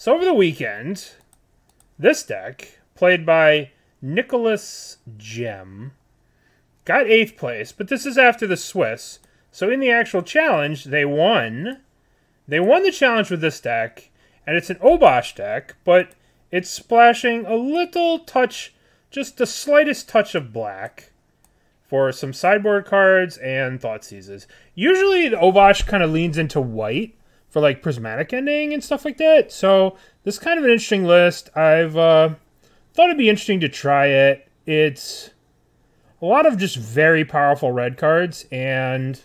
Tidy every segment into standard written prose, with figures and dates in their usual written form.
So over the weekend, this deck, played by Nicholas Gem, got 8th place, but this is after the Swiss. So in the actual challenge, they won. They won the challenge with this deck, and it's an Obosh deck, but it's splashing a little touch, just the slightest touch of black for some sideboard cards and Thoughtseizes. Usually the Obosh kind of leans into white for like Prismatic Ending and stuff like that. So this is kind of an interesting list. I've thought it'd be interesting to try it. It's a lot of just very powerful red cards and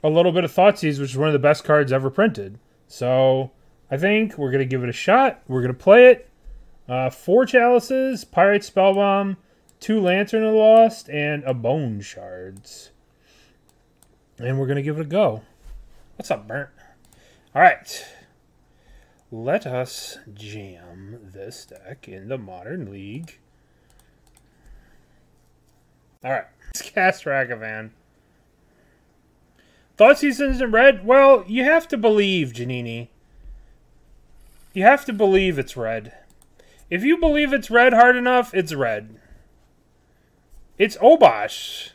a little bit of Thoughtseize, which is one of the best cards ever printed. So I think we're going to give it a shot. We're going to play it. 4 Chalices, Pyrite Spellbomb, 2 Lantern of the Lost, and a Bone Shards. And we're going to give it a go. What's up, Burnt? Alright. Let us jam this deck in the Modern League. Alright. Let's cast Ragavan. Thoughtseize isn't red? Well, you have to believe, Janini. You have to believe it's red. If you believe it's red hard enough, it's red. It's Obosh.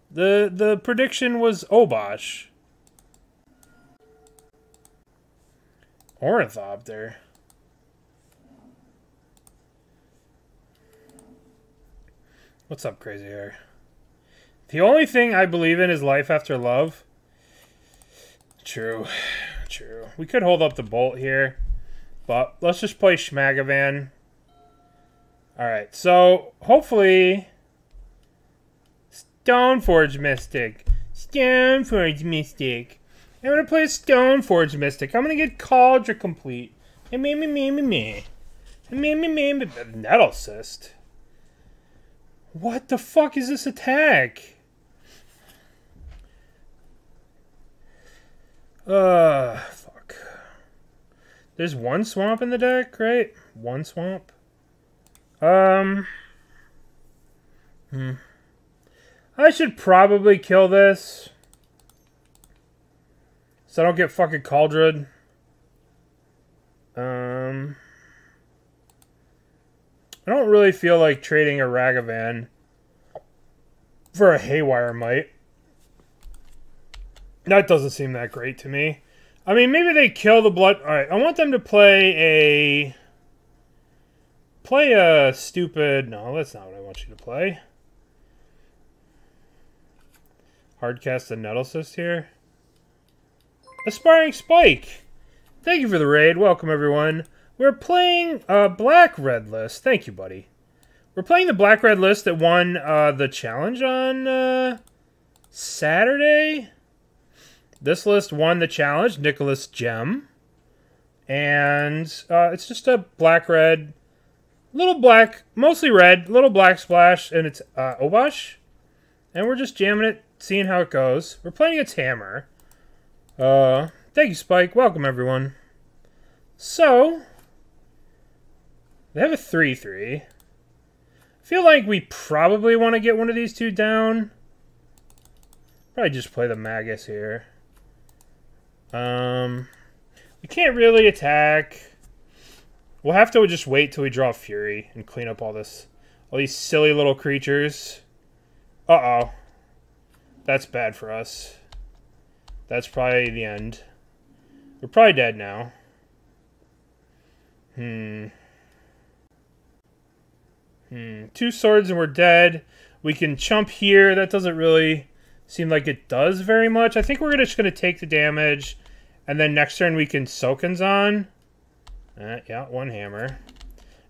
The prediction was Obosh. Ornithopter. What's up, crazy hair? The only thing I believe in is life after love. True. True. We could hold up the bolt here. But let's just play Shmagavan. Alright, so hopefully... Stoneforge Mystic. Stoneforge Mystic. I'm going to play Stoneforge Mystic. I'm going to get Cauldron Complete. Me. Nettle Cyst. What the fuck is this attack? Fuck. There's 1 swamp in the deck, right? 1 swamp. I should probably kill this. So I don't get fucking Cauldron. I don't really feel like trading a Ragavan for a Haywire Mite. That doesn't seem that great to me. I mean, maybe they kill the blood... Alright, I want them to play a stupid... No, that's not what I want you to play. Hardcast the Nettle Cyst here. Aspiring Spike! Thank you for the raid. Welcome, everyone. We're playing a black-red list. Thank you, buddy. We're playing the black-red list that won the challenge on Saturday. This list won the challenge, Nicholas Gem. And it's just a black-red, little black, mostly red, little black splash, and it's Obosh. And we're just jamming it, seeing how it goes. We're playing against Hammer. Thank you, Spike. Welcome, everyone. So, they have a 3-3. I feel like we probably want to get one of these two down. Probably just play the Magus here. We can't really attack. We'll have to just wait till we draw Fury and clean up all these silly little creatures. Uh-oh. That's bad for us. That's probably the end. We're probably dead now. 2 swords and we're dead. We can chump here. That doesn't really seem like it does very much. I think we're just going to take the damage. And then next turn we can Sokenzan. Yeah, 1 hammer.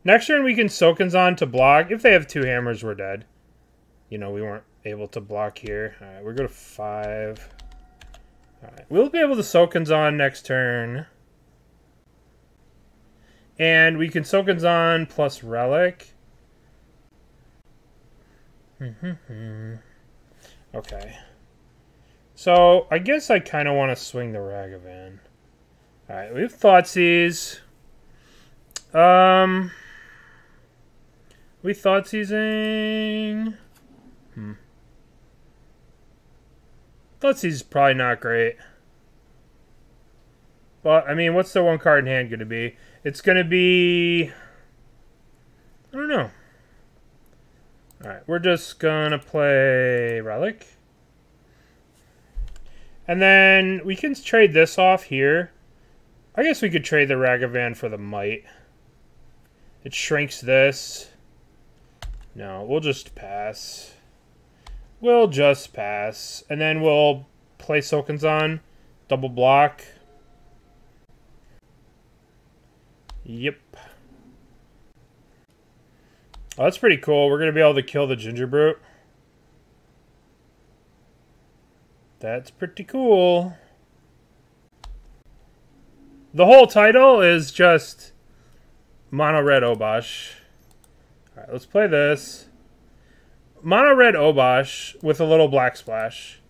Next turn we can Sokenzan to block. If they have 2 hammers, we're dead. You know, we weren't able to block here. Alright, we're going to 5. Alright, we'll be able to Sokenzan next turn. And we can Sokenzan plus Relic. Okay. So, I guess I kind of want to swing the Ragavan. Alright, we have Thoughtseize. We Thoughtseizing. Thoughtseize is probably not great. But, I mean, what's the one card in hand going to be? It's going to be... I don't know. Alright, we're just going to play Relic. And then we can trade this off here. I guess we could trade the Ragavan for the Might. It shrinks this. No, we'll just pass. We'll just pass. And then we'll play Sokenzan. Double block. Yep. Oh, that's pretty cool. We're going to be able to kill the Ginger Brute. That's pretty cool. The whole title is just Mono Red Obosh. Alright, let's play this. Mono Red Obosh with a little black splash.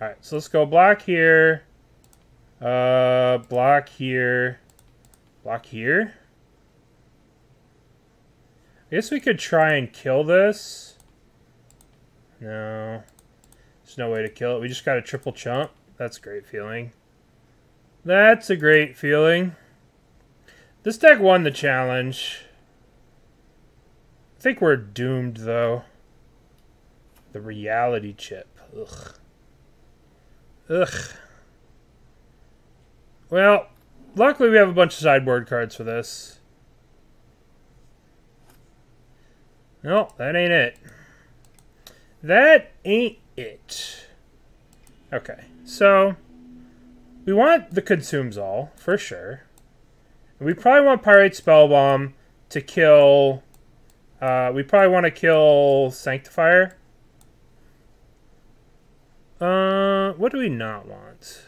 Alright, so let's go block here. Block here. Block here. I guess we could try and kill this. No. There's no way to kill it. We just got a triple chump. That's a great feeling. That's a great feeling. This deck won the challenge. I think we're doomed, though. The reality chip. Ugh. Ugh. Well, luckily we have a bunch of sideboard cards for this. No, that ain't it. That ain't it. Okay, so we want the Consumes All, for sure. We probably want Pyrite Spellbomb to kill... we probably want to kill Sanctifier. What do we not want?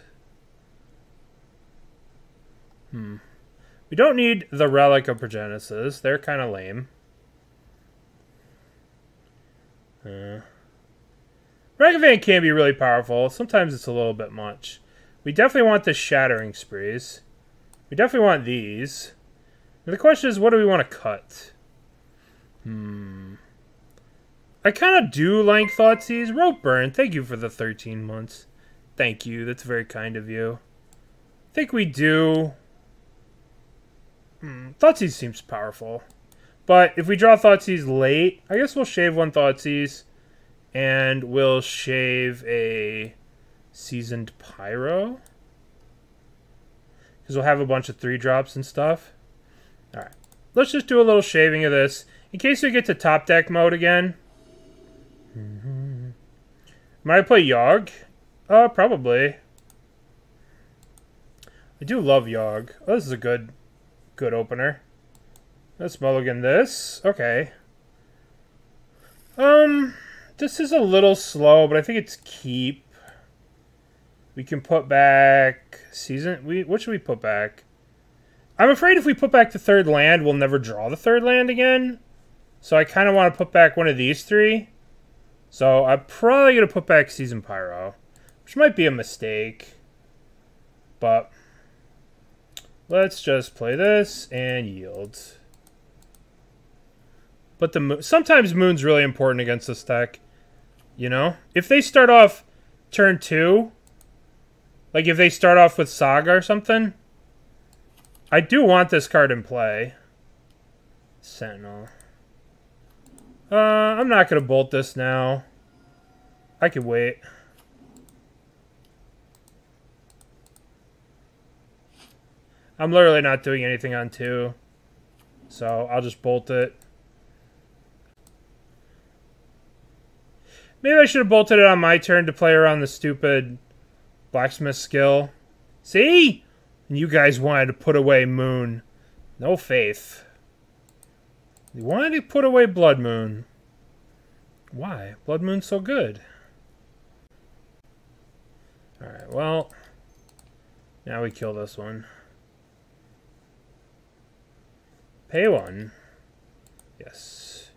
We don't need the Relic of Progenitus. They're kind of lame. Ragavan can be really powerful. Sometimes it's a little bit much. We definitely want the Shattering Sprees. We definitely want these. And the question is, what do we want to cut? I kind of do like Thoughtseize. Rope Burn, thank you for the 13 months. Thank you, that's very kind of you. I think we do. Thoughtseize seems powerful. But if we draw Thoughtseize late, I guess we'll shave one Thoughtseize. And we'll shave a Seasoned Pyro. Because we'll have a bunch of 3-drops and stuff. Alright. Let's just do a little shaving of this. In case we get to top deck mode again. Might I play Yogg? Probably. I do love Yogg. Oh, this is a good opener. Let's mulligan this. Okay. This is a little slow, but I think it's keep. We can put back what should we put back? I'm afraid if we put back the third land, we'll never draw the third land again. So I kind of want to put back one of these 3. So I'm probably going to put back Seasoned Pyro, which might be a mistake. But let's just play this and yield. But sometimes Moon's really important against this deck. You know? If they start off turn 2, like if they start off with Saga or something, I do want this card in play. Sentinel. I'm not going to bolt this now. I could wait. I'm literally not doing anything on 2. So I'll just bolt it. Maybe I should have bolted it on my turn to play around the stupid blacksmith skill. See? You guys wanted to put away Moon. No faith. You wanted to put away Blood Moon. Why? Blood Moon's so good. Alright, well. Now we kill this one. Pay 1. Yes.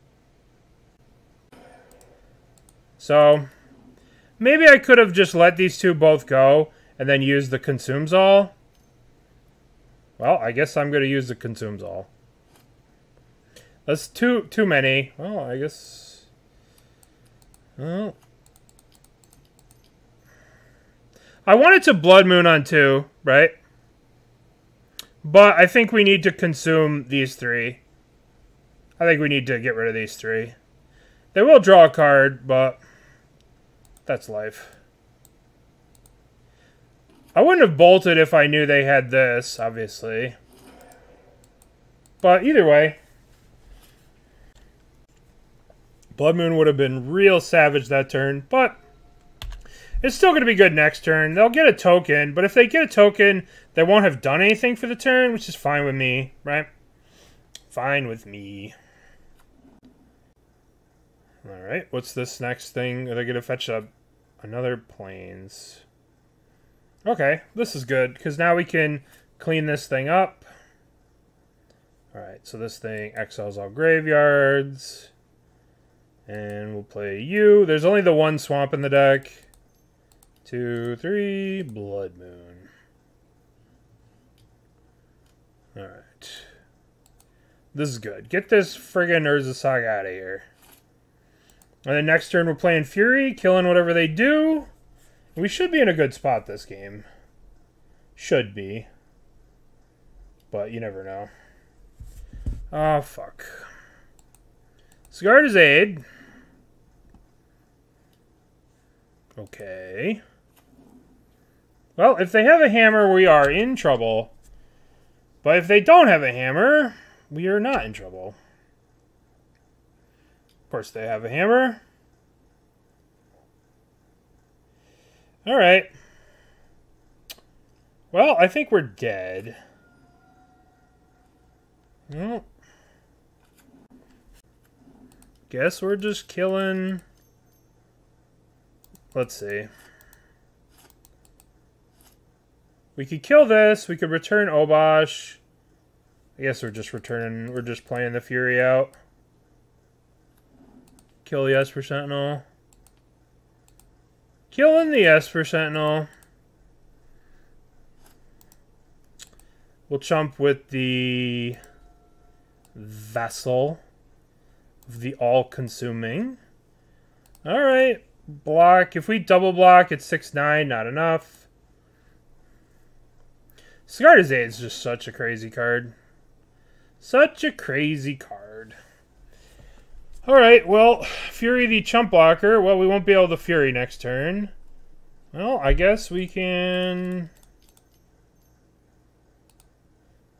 So, maybe I could have just let these 2 both go and then used the Consumes All. Well, I guess I'm going to use the Consumes All. That's too many. Well, I guess... Well... I wanted to Blood Moon on 2, right? But I think we need to consume these 3. I think we need to get rid of these 3. They will draw a card, but that's life. I wouldn't have bolted if I knew they had this, obviously. But either way, Blood Moon would have been real savage that turn, but it's still going to be good next turn. They'll get a token, but if they get a token, they won't have done anything for the turn, which is fine with me, right? Fine with me. Alright, what's this next thing? Are they going to fetch another Plains? Okay, this is good, because now we can clean this thing up. Alright, so this thing exiles all graveyards. And we'll play you. There's only the 1 swamp in the deck. 2, 3, Blood Moon. Alright. This is good. Get this friggin' Urza Saga out of here. And then next turn we're playing Fury, killing whatever they do. We should be in a good spot this game. Should be. But you never know. Oh, fuck. Scarred Aid. Okay. Well, if they have a hammer, we are in trouble. But if they don't have a hammer, we are not in trouble. Of course, they have a hammer. Alright. Well, I think we're dead. Well, guess we're just killing... Let's see. We could kill this. We could return Obosh. I guess we're just returning... We're just playing the Fury out. Kill the Esper Sentinel. Killing the Esper Sentinel. We'll chump with the Vassal of the All-Consuming. Alright. Block. If we double block, it's 6/9. Not enough. Scarred Aid is just such a crazy card. Such a crazy card. Alright, well, Fury the chump blocker. Well, we won't be able to Fury next turn. Well, I guess we can...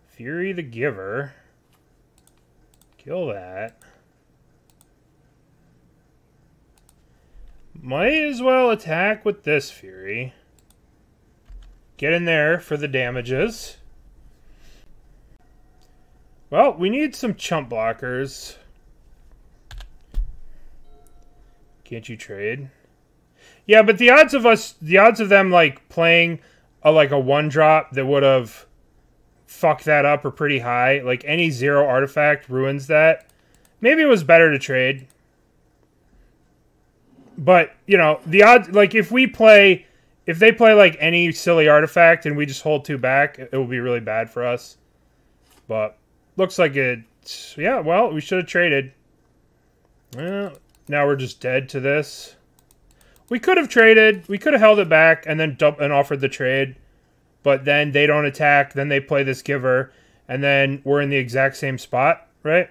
Fury the Giver. Kill that. Might as well attack with this Fury. Get in there for the damages. Well, we need some chump blockers. Can't you trade? Yeah, but the odds of them like playing like a 1-drop that would have fucked that up are pretty high. Like any 0 artifact ruins that. Maybe it was better to trade. But, you know, the odds, like if they play like any silly artifact and we just hold 2 back, it will be really bad for us. But looks like it, yeah, well, we should have traded. Well, now we're just dead to this. We could have traded. We could have held it back and then offered the trade. But then they don't attack. Then they play this Giver. And then we're in the exact same spot, right?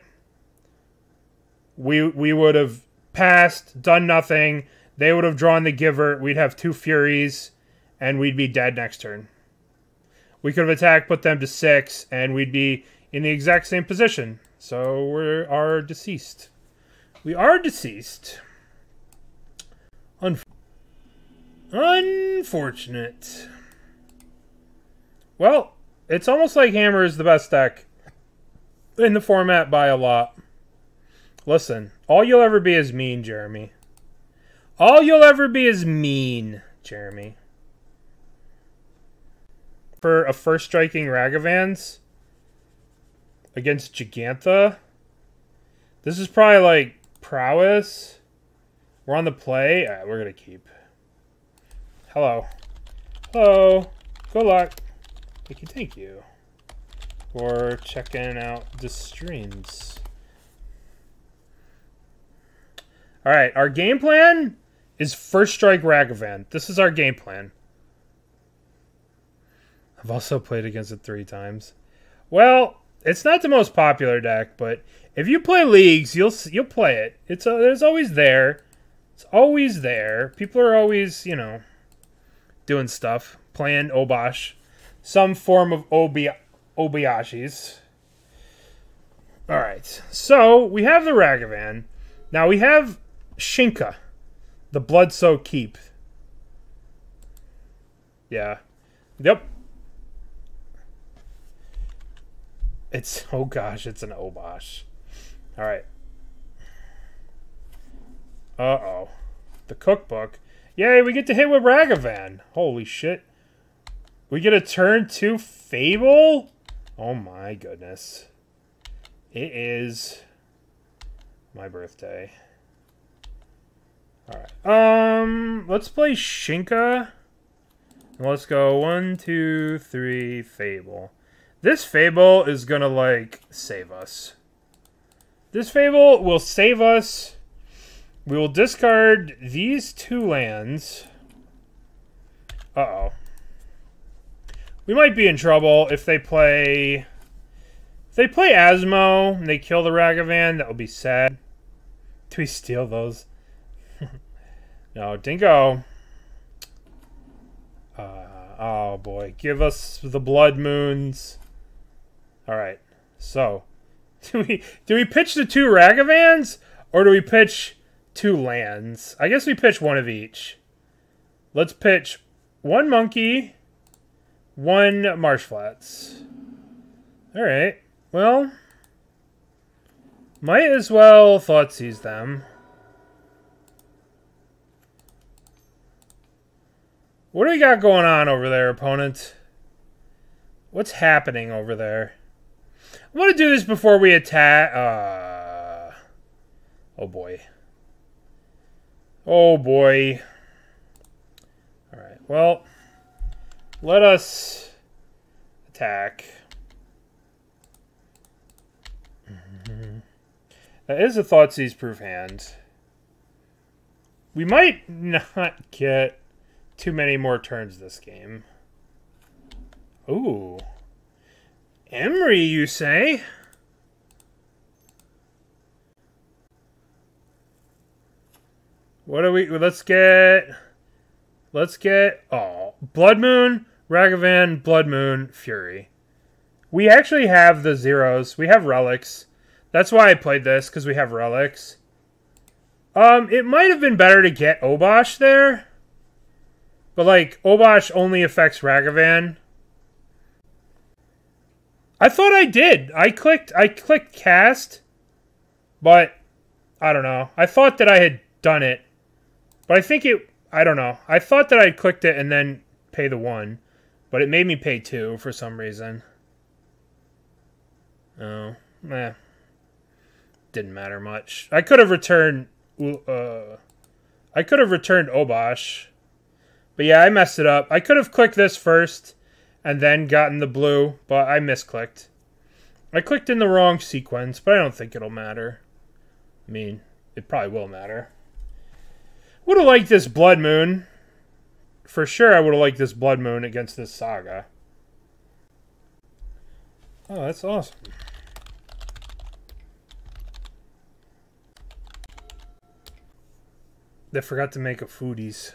We would have passed, done nothing. They would have drawn the Giver. We'd have 2 Furies. And we'd be dead next turn. We could have attacked, put them to 6. And we'd be in the exact same position. So we are deceased. We are deceased. Unfortunate. Well, it's almost like Hammer is the best deck in the format by a lot. Listen, all you'll ever be is mean, Jeremy. All you'll ever be is mean, Jeremy. For a first striking Ragavans against Gigantha, this is probably like prowess. We're on the play. All right, we're going to keep. Hello. Hello. Good luck. Thank you for checking out the streams. All right, our game plan is first strike Ragavan. This is our game plan. I've also played against it 3 times. Well, it's not the most popular deck, but if you play leagues, you'll play it. There's always there. It's always there. People are always, you know, doing stuff, playing Obosh, some form of Obayashis. All right, so we have the Ragavan. Now we have Shinka, the Bloodsoaked Keep. Yeah. Yep. It's, oh gosh, it's an Obosh. All right. Uh-oh. The cookbook. Yay, we get to hit with Ragavan. Holy shit. We get a turn 2 Fable? Oh my goodness. It is my birthday. Alright. Let's play Shinka. Let's go 1, 2, 3, Fable. This Fable is gonna, like, save us. This Fable will save us. We will discard these 2 lands. Uh-oh. We might be in trouble if they play... If they play Asmo and they kill the Ragavan, that will be sad. Do we steal those? No, Dingo. Oh boy. Give us the Blood Moons. Alright. So, do we pitch the 2 Ragavans? Or do we pitch 2 lands? I guess we pitch one of each. Let's pitch 1 Monkey, 1 Marsh Flats. Alright. Well, might as well Thoughtseize them. What do we got going on over there, opponent? What's happening over there? I want to do this before we attack. Oh boy. Oh boy. Alright, well, let us attack. That is a Thoughtseize proof hand. We might not get too many more turns this game. Ooh. Emery, you say? What do we... Let's get... Oh. Blood Moon, Ragavan, Blood Moon, Fury. We actually have the zeros. We have relics. That's why I played this, because we have relics. It might have been better to get Obosh there. But, like, Obosh only affects Ragavan. I thought I did. I clicked cast. But, I don't know. I thought that I had done it. But I think it... I don't know. I thought that I clicked it and then pay the 1. But it made me pay 2 for some reason. Oh. Didn't matter much. I could have returned... I could have returned Obosh. But yeah, I messed it up. I could have clicked this first and then gotten the blue, but I misclicked. I clicked in the wrong sequence, but I don't think it'll matter. I mean, it probably will matter. Would have liked this Blood Moon. For sure, I would have liked this Blood Moon against this Saga. Oh, that's awesome. They forgot to make a foodies.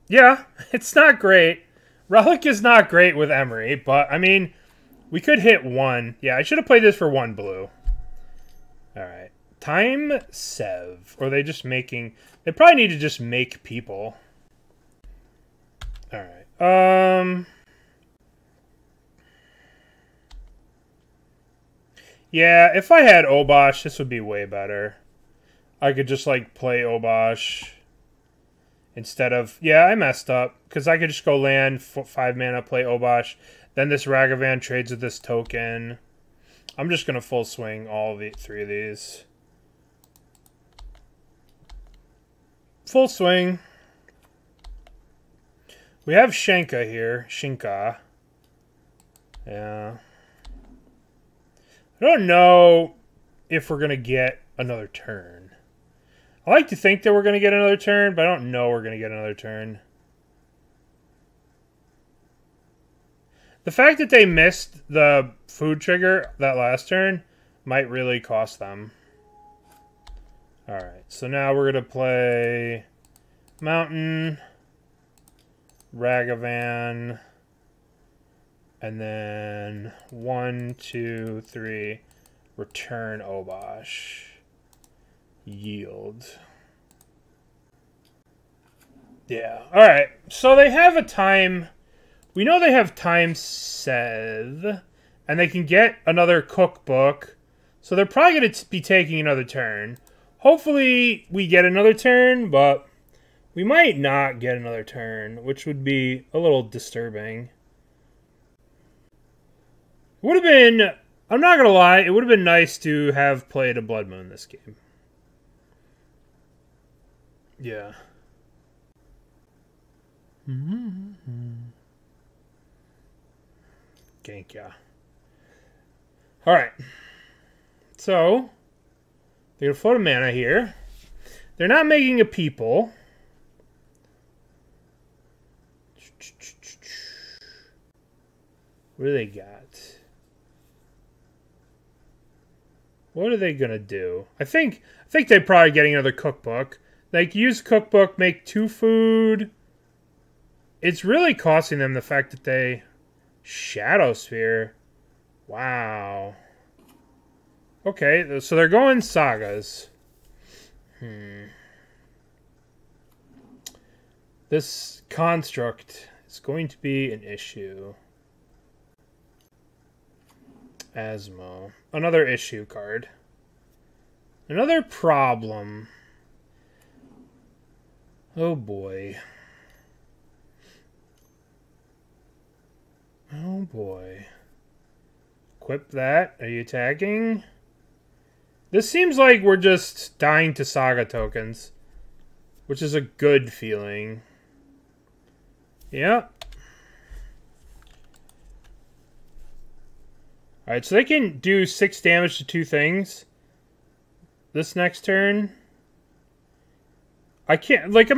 Yeah, it's not great. Relic is not great with Emery, but, I mean, we could hit 1. Yeah, I should have played this for 1 blue. Alright. Time Sev. Or are they just making... They probably need to just make people. Alright. Yeah, if I had Obosh, this would be way better. I could just, like, play Obosh instead of... Yeah, I messed up. Because I could just go land, 5 mana, play Obosh. Then this Ragavan trades with this token. I'm just going to full swing all 3 of these. Full swing. We have Shinka here. Shinka. Yeah. I don't know if we're going to get another turn. I like to think that we're going to get another turn, but I don't know we're going to get another turn. The fact that they missed the food trigger that last turn might really cost them. Alright, so now we're going to play Mountain, Ragavan, and then 1, 2, 3, return Obosh. Yield. Yeah, alright, so they have a time... We know they have time Seth, and they can get another cookbook, so they're probably going to be taking another turn. Hopefully we get another turn, but we might not get another turn, which would be a little disturbing. Would have been, I'm not going to lie, it would have been nice to have played a Blood Moon this game. Yeah. Gank, yeah. Alright. So, they're going to float a mana here. They're not making a people. What do they got? What are they going to do? I think they're probably getting another cookbook. Like, use cookbook, make 2 food. It's really costing them the fact that they... Shadow Sphere. Wow. Okay, so they're going sagas. This construct is going to be an issue. Asmo. Another issue card. Another problem. Oh boy. Oh boy. Equip that. Are you attacking? This seems like we're just dying to saga tokens, which is a good feeling. Yep. Alright, so they can do 6 damage to 2 things this next turn. I can't, like,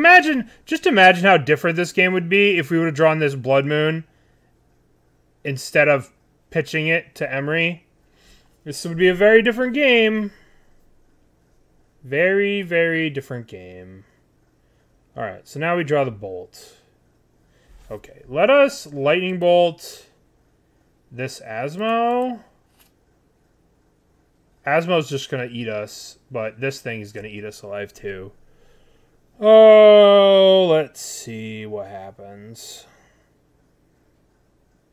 just imagine how different this game would be if we would have drawn this Blood Moon instead of pitching it to Emery. This would be a very different game. Very, very different game. Alright, so now we draw the bolt. Okay, let us lightning bolt this Asmo. Asmo's just going to eat us, but this thing is going to eat us alive too. Oh, let's see what happens.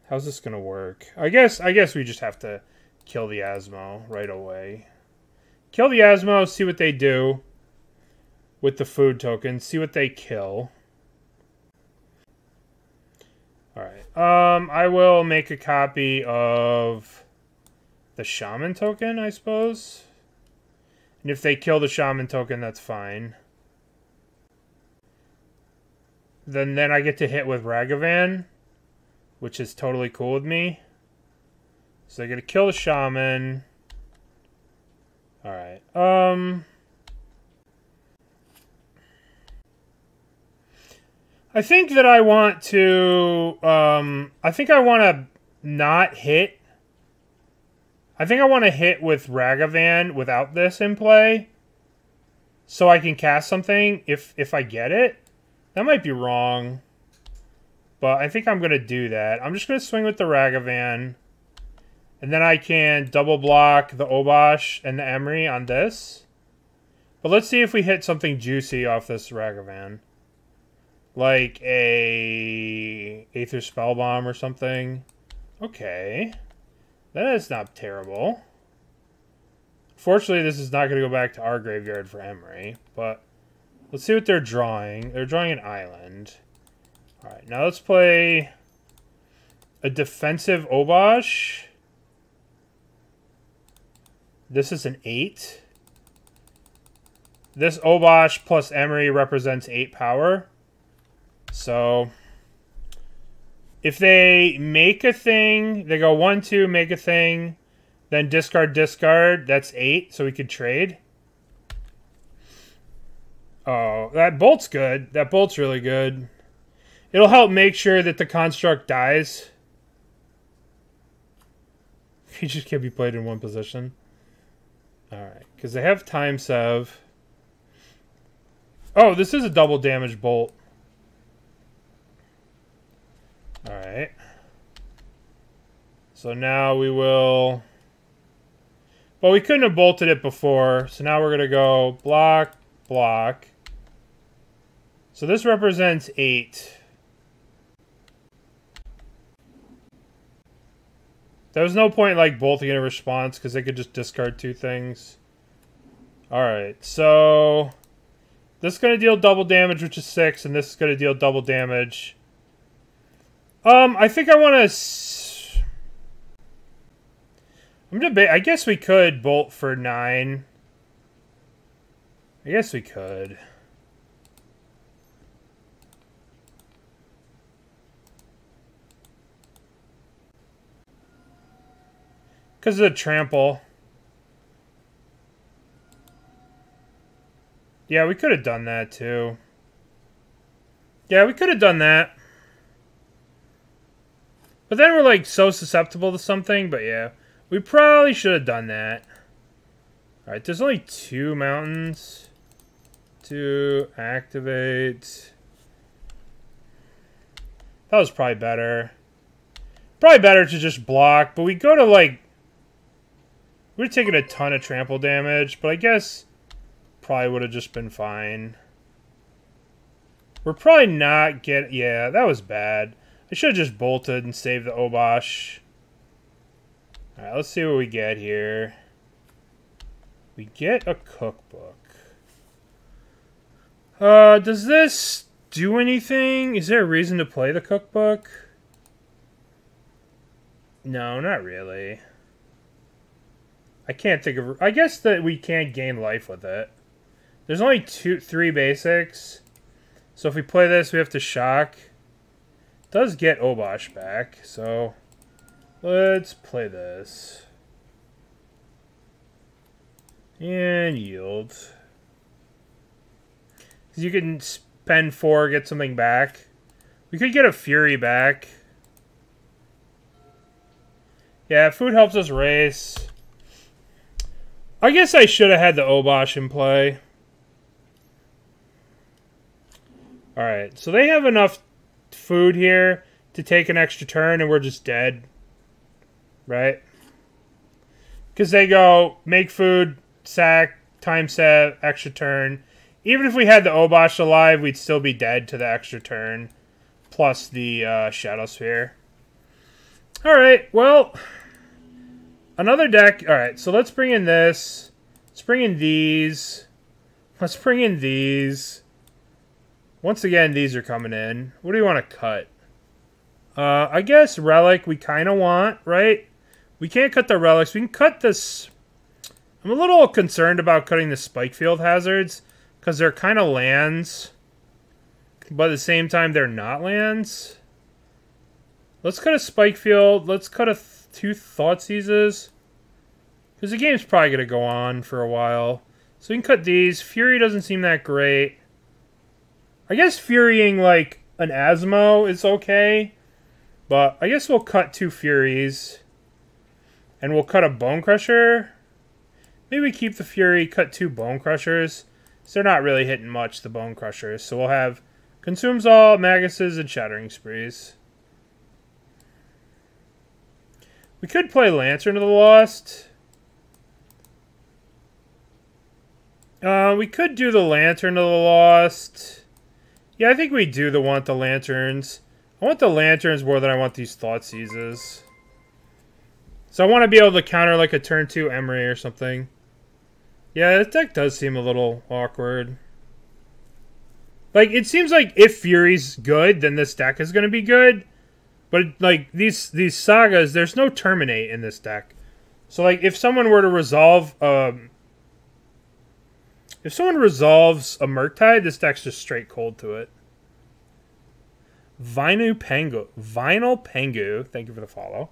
How's this going to work? I guess we just have to kill the Asmo right away. Kill the Asmo, see what they do with the food token, see what they kill. Alright, I will make a copy of the Shaman token, I suppose. And if they kill the Shaman token, that's fine. Then I get to hit with Ragavan, which is totally cool with me. So they're going to kill the Shaman. Alright, I think that I want to, I think I want to not hit. I think I want to hit with Ragavan without this in play, so I can cast something if I get it. That might be wrong, but I think I'm going to do that. I'm just going to swing with the Ragavan, and then I can double block the Obosh and the Emery on this. But let's see if we hit something juicy off this Ragavan. Like a Aether Spellbomb or something. Okay. That is not terrible. Fortunately, this is not going to go back to our graveyard for Emery. But let's see what they're drawing. They're drawing an island. Alright, now let's play a defensive Obosh. This is an 8. This Obosh plus Emery represents 8 power. So, if they make a thing, they go 1, 2, make a thing, then discard, discard, that's 8, so we could trade. Oh, that bolt's good. That bolt's really good. It'll help make sure that the construct dies. Creatures can't be played in one position. Alright, because they have time sev. Oh, this is a double damage bolt. Alright. So now we will... Well, we couldn't have bolted it before, so now we're going to go block, block. So this represents 8. There was no point like bolting in a response because they could just discard 2 things. Alright, so this is going to deal double damage, which is 6, and this is going to deal double damage. I think I want to... I guess we could bolt for 9. I guess we could. Because of the trample. Yeah, we could have done that too. Yeah, we could have done that. But then we're like so susceptible to something, but yeah. We probably should have done that. Alright, there's only 2 mountains to activate. That was probably better. Probably better to just block, but we go to like... We're taking a ton of trample damage, but I guess probably would have just been fine. We're probably not get... Yeah, that was bad. I should have just bolted and saved the Obosh. Alright, let's see what we get here. We get a cookbook. Does this do anything? Is there a reason to play the cookbook? No, not really. I can't think of... I guess that we can't gain life with it. There's only 3 basics. So if we play this, we have to shock. It does get Obosh back, so... Let's play this. And yield. Because you can spend 4, get something back. We could get a Fury back. Yeah, food helps us race. I guess I should have had the Obosh in play. Alright, so they have enough food here to take an extra turn and we're just dead. Right? Because they go, make food, sack, time set, extra turn. Even if we had the Obosh alive, we'd still be dead to the extra turn. Plus the Shadow Sphere. Alright, well... Another deck. Alright, so let's bring in this. Let's bring in these. Let's bring in these. Once again, these are coming in. What do you want to cut? I guess Relic we kind of want, right? We can't cut the Relics. We can cut this. I'm a little concerned about cutting the Spikefield hazards because they're kind of lands. But at the same time, they're not lands. Let's cut a Spikefield. Let's cut a 2 Thoughtseizes. Because the game's probably going to go on for a while. So we can cut these. Fury doesn't seem that great. I guess Furying like an Asmo is okay. But I guess we'll cut 2 Furies. And we'll cut a Bonecrusher. Maybe we keep the Fury, cut 2 Bonecrushers. So they're not really hitting much, the Bonecrushers. So we'll have Consumes All, Maguses, and Shattering Sprees. We could play Lantern of the Lost. We could do the Lantern of the Lost. Yeah, I think we do want the Lanterns. I want the Lanterns more than I want these Thoughtseizes. So I want to be able to counter like a turn 2 Emery or something. Yeah, this deck does seem a little awkward. Like, it seems like if Fury's good, then this deck is going to be good. But, like, these sagas, there's no Terminate in this deck. So, like, if someone were to resolve... if someone resolves a Murktide, this deck's just straight cold to it. Vinyl Pengu, thank you for the follow.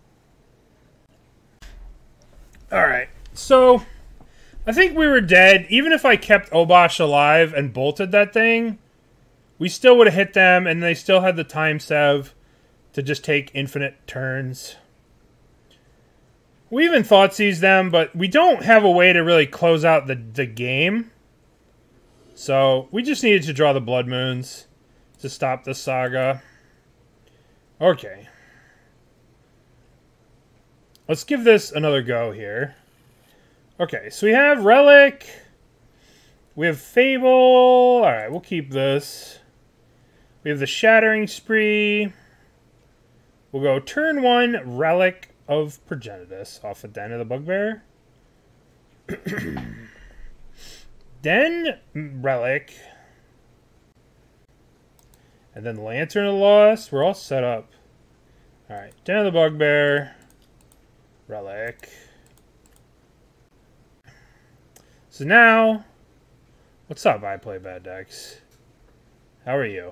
Alright, so... I think we were dead. Even if I kept Obosh alive and bolted that thing, we still would have hit them, and they still had the time sev to just take infinite turns. We even Thoughtseize them, but we don't have a way to really close out the game. So we just needed to draw the Blood Moons to stop the saga. Okay. Let's give this another go here. Okay, so we have Relic. We have Fable. Alright, we'll keep this. We have the Shattering Spree. We'll go turn 1, Relic of Progenitus off of Den of the Bugbear. Then Relic. And then Lantern of the Lost. We're all set up. Alright, Den of the Bugbear. Relic. So now, what's up, I Play Bad Decks? How are you?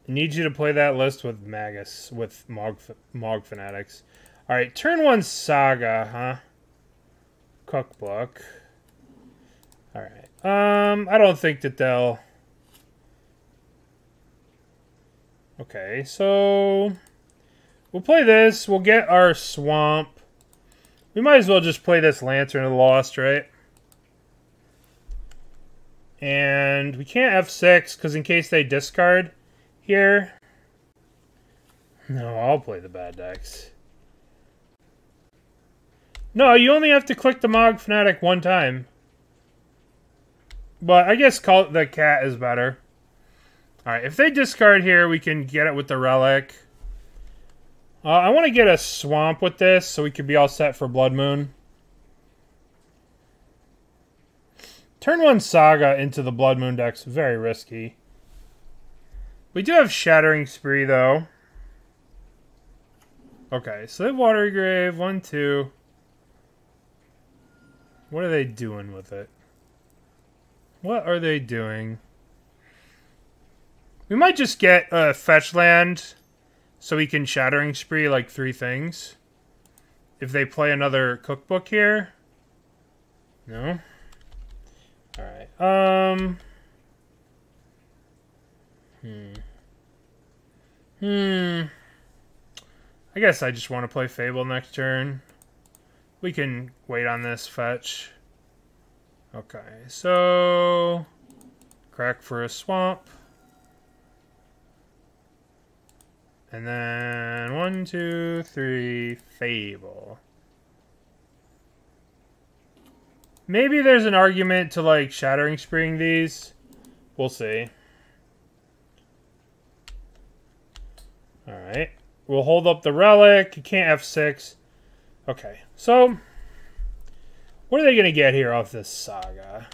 I need you to play that list with Magus, with Mog Fanatics. Alright, turn 1 Saga, huh? Cookbook. Alright. I don't think that they'll... Okay, so... We'll play this. We'll get our Swamp. We might as well just play this Lantern of the Lost, right? And we can't F6, because in case they discard here... No, I'll play the bad decks. No, you only have to click the Mog Fanatic one time. But I guess call the cat is better. Alright, if they discard here, we can get it with the Relic. I want to get a Swamp with this, so we could be all set for Blood Moon. Turn 1 Saga into the Blood Moon deck's very risky. We do have Shattering Spree, though. Okay, so they have Watery Grave, 1, 2. What are they doing with it? What are they doing? We might just get a fetch land so we can Shattering Spree like 3 things. If they play another cookbook here. No? Alright. I guess I just want to play Fable next turn. We can wait on this fetch. Okay, so... Crack for a Swamp. And then 1, 2, 3, Fable. Maybe there's an argument to like Shattering Spreeing these. We'll see. Alright. We'll hold up the Relic. You can't F6. Okay, so what are they going to get here off this Saga?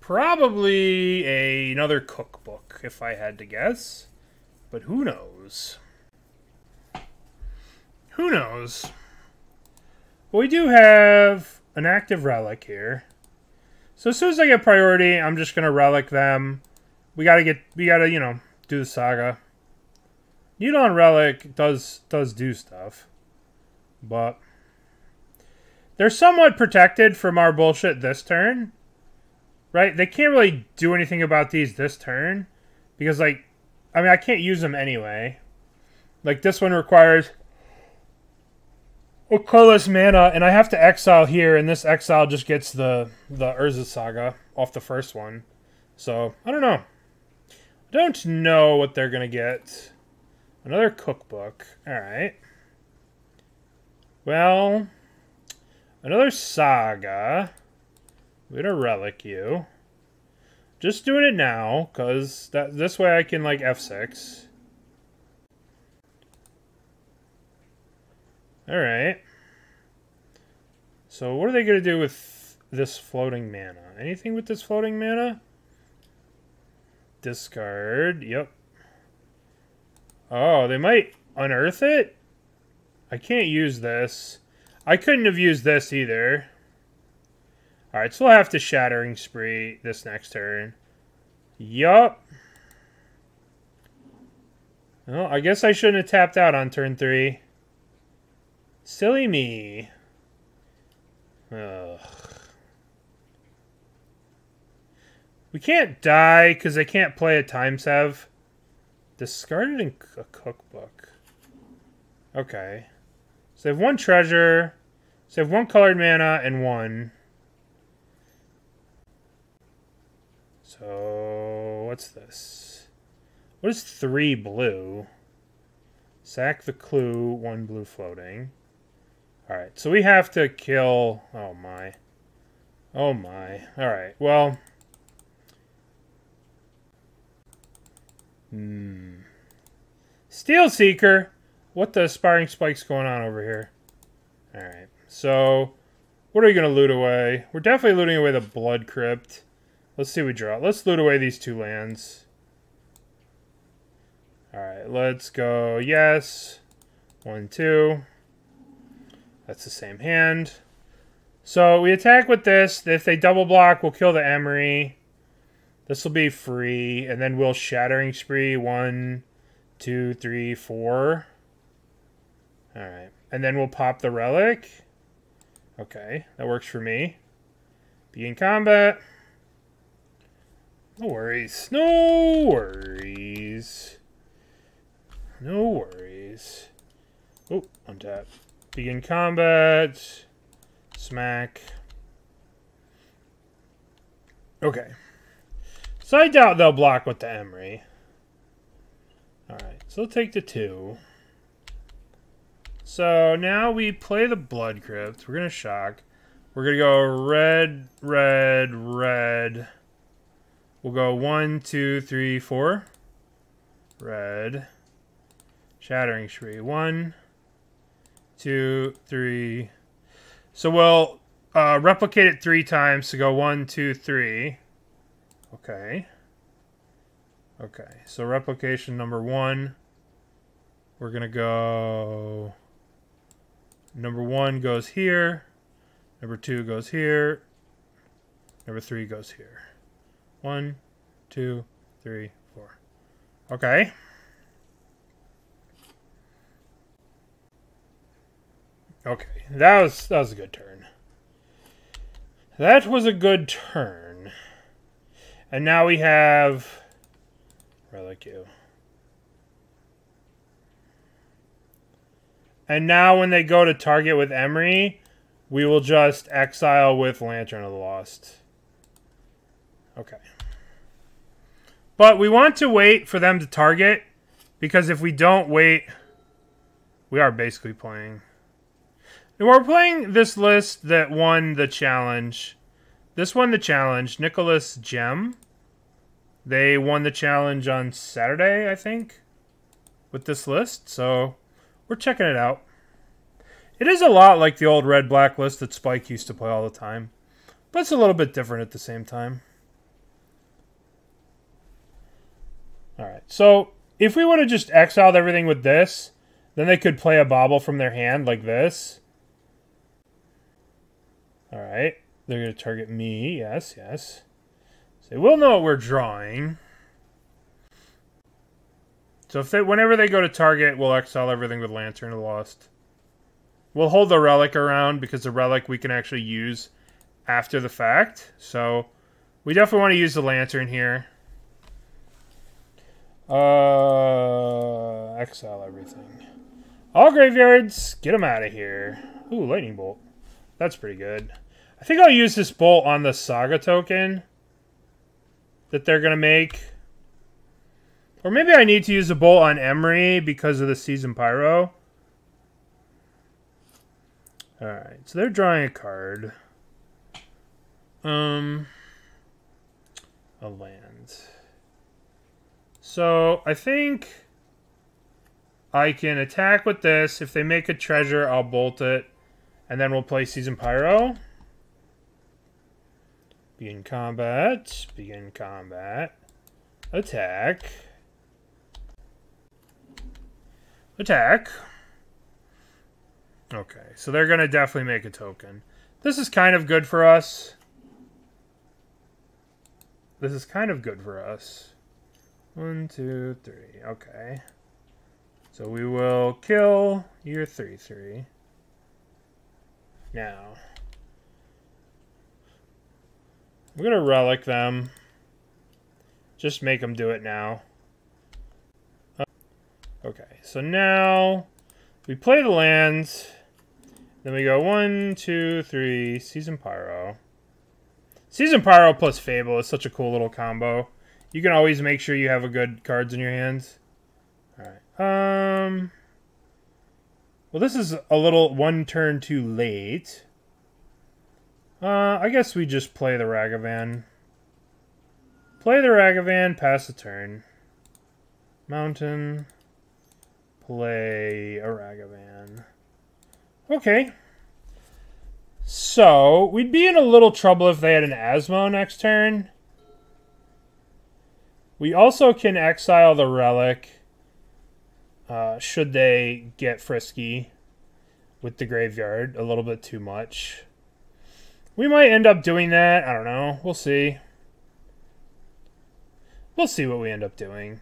Probably another cookbook, if I had to guess. But who knows? Who knows? Well, we do have an active Relic here. So as soon as I get priority, I'm just going to Relic them. We gotta, you know, do the Saga. Needle Relic does do stuff. But they're somewhat protected from our bullshit this turn. Right? They can't really do anything about these this turn. Because, like, I mean, I can't use them anyway. Like, this one requires a colorless mana, and I have to exile here, and this exile just gets the Urza Saga off the first one. So, I don't know. I don't know what they're going to get. Another cookbook. Alright. Well, another Saga. We're going to Relic you. Just doing it now, because this way I can, like, F6. Alright. So what are they going to do with this floating mana? Anything with this floating mana? Discard. Yep. Oh, they might unearth it? I can't use this. I couldn't have used this either. Alright, so we'll have to Shattering Spree this next turn. Yup. Well, I guess I shouldn't have tapped out on turn 3. Silly me. Ugh. We can't die because I can't play a time sev. Discarded in a cookbook. Okay. So they have 1 treasure. So they have 1 colored mana and 1. So, what's this? What is 3 blue? Sack the clue, 1 blue floating. Alright, so we have to kill... Oh my. Oh my. Alright, well... Steel Seeker! What the Aspiring Spike's going on over here? Alright, so... What are we going to loot away? We're definitely looting away the Blood Crypt. Let's see what we draw. Let's loot away these 2 lands. Alright, let's go. Yes. 1, 2. That's the same hand. So we attack with this. If they double block, we'll kill the Emery. This will be free. And then we'll Shattering Spree. 1, 2, 3, 4. Alright. And then we'll pop the Relic. Okay, that works for me. Be in combat. No worries. No worries. No worries. Oh, untap. Begin combat. Smack. Okay. So I doubt they'll block with the Emery. Alright, so they'll take the 2. So now we play the Blood Crypt. We're going to shock. We're going to go red, red, red. We'll go 1, 2, 3, 4. Red. Shattering Spree. 1, 2, 3. So we'll replicate it 3 times to go 1, 2, 3. Okay. Okay. So replication number 1. We're going to go... Number 1 goes here. Number 2 goes here. Number 3 goes here. 1, 2, 3, 4. Okay. Okay. That was a good turn. That was a good turn. And now we have Relic you. And now when they go to target with Emery, we will just exile with Lantern of the Lost. Okay. But we want to wait for them to target, because if we don't wait, we are basically playing. And we're playing this list that won the challenge. This won the challenge. Nicholas Gem. They won the challenge on Saturday, I think, with this list. So we're checking it out. It is a lot like the old red-black list that Spike used to play all the time. But it's a little bit different at the same time. Alright, so if we would have just exiled everything with this, then they could play a bauble from their hand like this. Alright, they're going to target me. Yes, yes. So they will know what we're drawing. So if whenever they go to target, we'll exile everything with Lantern of the Lost. We'll hold the Relic around because the Relic we can actually use after the fact. So we definitely want to use the Lantern here. Exile everything. All graveyards, get them out of here. Ooh, Lightning Bolt. That's pretty good. I think I'll use this bolt on the Saga token that they're going to make. Or maybe I need to use the bolt on Emery because of the Seasoned Pyro. Alright, so they're drawing a card. A land. So, I think I can attack with this. If they make a treasure, I'll bolt it. And then we'll play Seasoned Pyro. Begin combat. Begin combat. Attack. Attack. Okay, so they're going to definitely make a token. This is kind of good for us. This is kind of good for us. 1, 2, 3. Okay. So we will kill your 3/3. Now, we're going to relic them. Just make them do it now. Okay, so now we play the lands, then we go 1, 2, 3, Seasoned Pyro. Seasoned Pyro plus Fable is such a cool little combo. You can always make sure you have a good cards in your hands. Alright. Well, this is a little one turn too late. I guess we just play the Ragavan. Play the Ragavan, pass the turn. Mountain. Play a Ragavan. Okay. So, we'd be in a little trouble if they had an Asmo next turn. We also can exile the Relic. Should they get frisky with the graveyard a little bit too much. We might end up doing that. I don't know. We'll see. We'll see what we end up doing.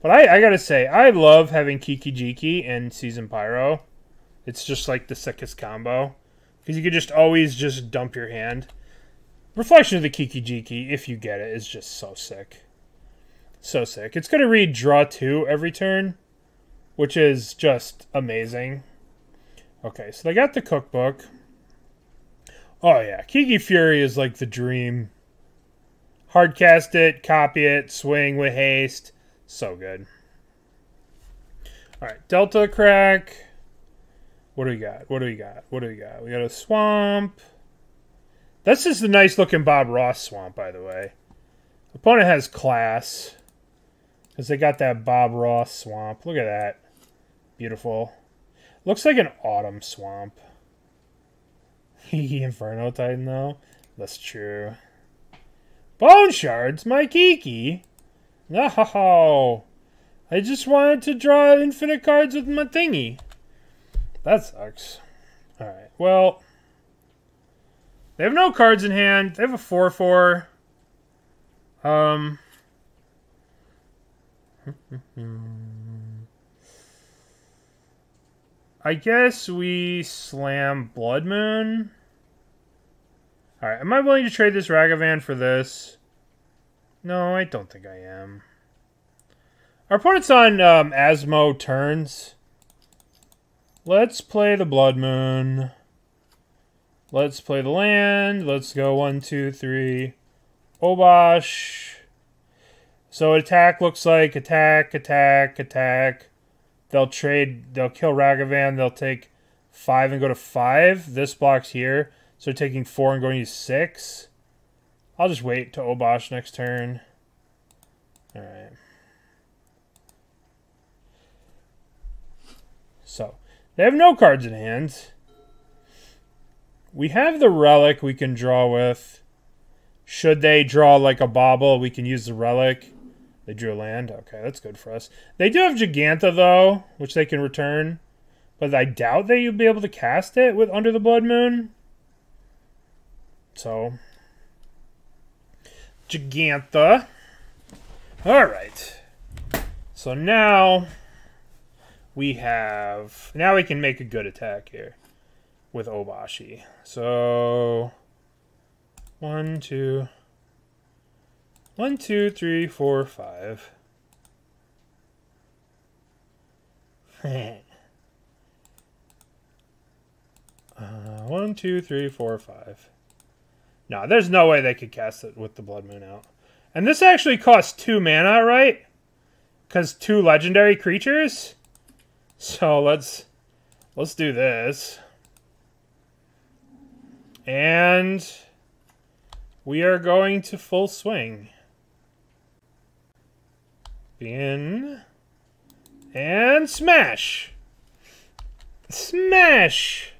But I gotta say, I love having Kiki Jiki and Seasoned Pyro. It's just like the sickest combo. Because you could just always just dump your hand. Reflection of the Kiki Jiki, if you get it, is just so sick. So sick. It's going to read draw 2 every turn, which is just amazing. Okay, so they got the cookbook. Oh yeah, Kiki Fury is like the dream. Hardcast it, copy it, swing with haste. So good. Alright, Delta Crack. What do we got? What do we got? What do we got? We got a swamp. This is the nice looking Bob Ross swamp, by the way. Opponent has class. Because they got that Bob Ross swamp. Look at that. Beautiful. Looks like an autumn swamp. Inferno Titan, though. That's true. Bone Shards, my Kiki. No. I just wanted to draw infinite cards with my thingy. That sucks. Alright, well. They have no cards in hand. They have a 4/4. I guess we slam Blood Moon. Alright, am I willing to trade this Ragavan for this? No, I don't think I am. Our opponent's on Asmo turns. Let's play the Blood Moon. Let's play the land. Let's go 1, 2, 3. Obosh. So attack looks like attack, attack, attack. They'll trade, they'll kill Ragavan. They'll take 5 and go to 5. This block's here. So they're taking 4 and going to 6. I'll just wait to Obosh next turn. Alright. So, they have no cards in hand. We have the Relic we can draw with. Should they draw like a bobble, we can use the Relic. They drew a land. Okay, that's good for us. They do have Giganta, though, which they can return. But I doubt that you'd be able to cast it with Under the Blood Moon. So, Giganta. Alright. So now we have... Now we can make a good attack here with Oboshi. So 1, 2, 3, 4, 5. 1, 2, 3, 4, 5. No, there's no way they could cast it with the Blood Moon out. And this actually costs 2 mana, right? Because 2 legendary creatures. So let's do this. And we are going to full swing. Spin. And smash. Smash.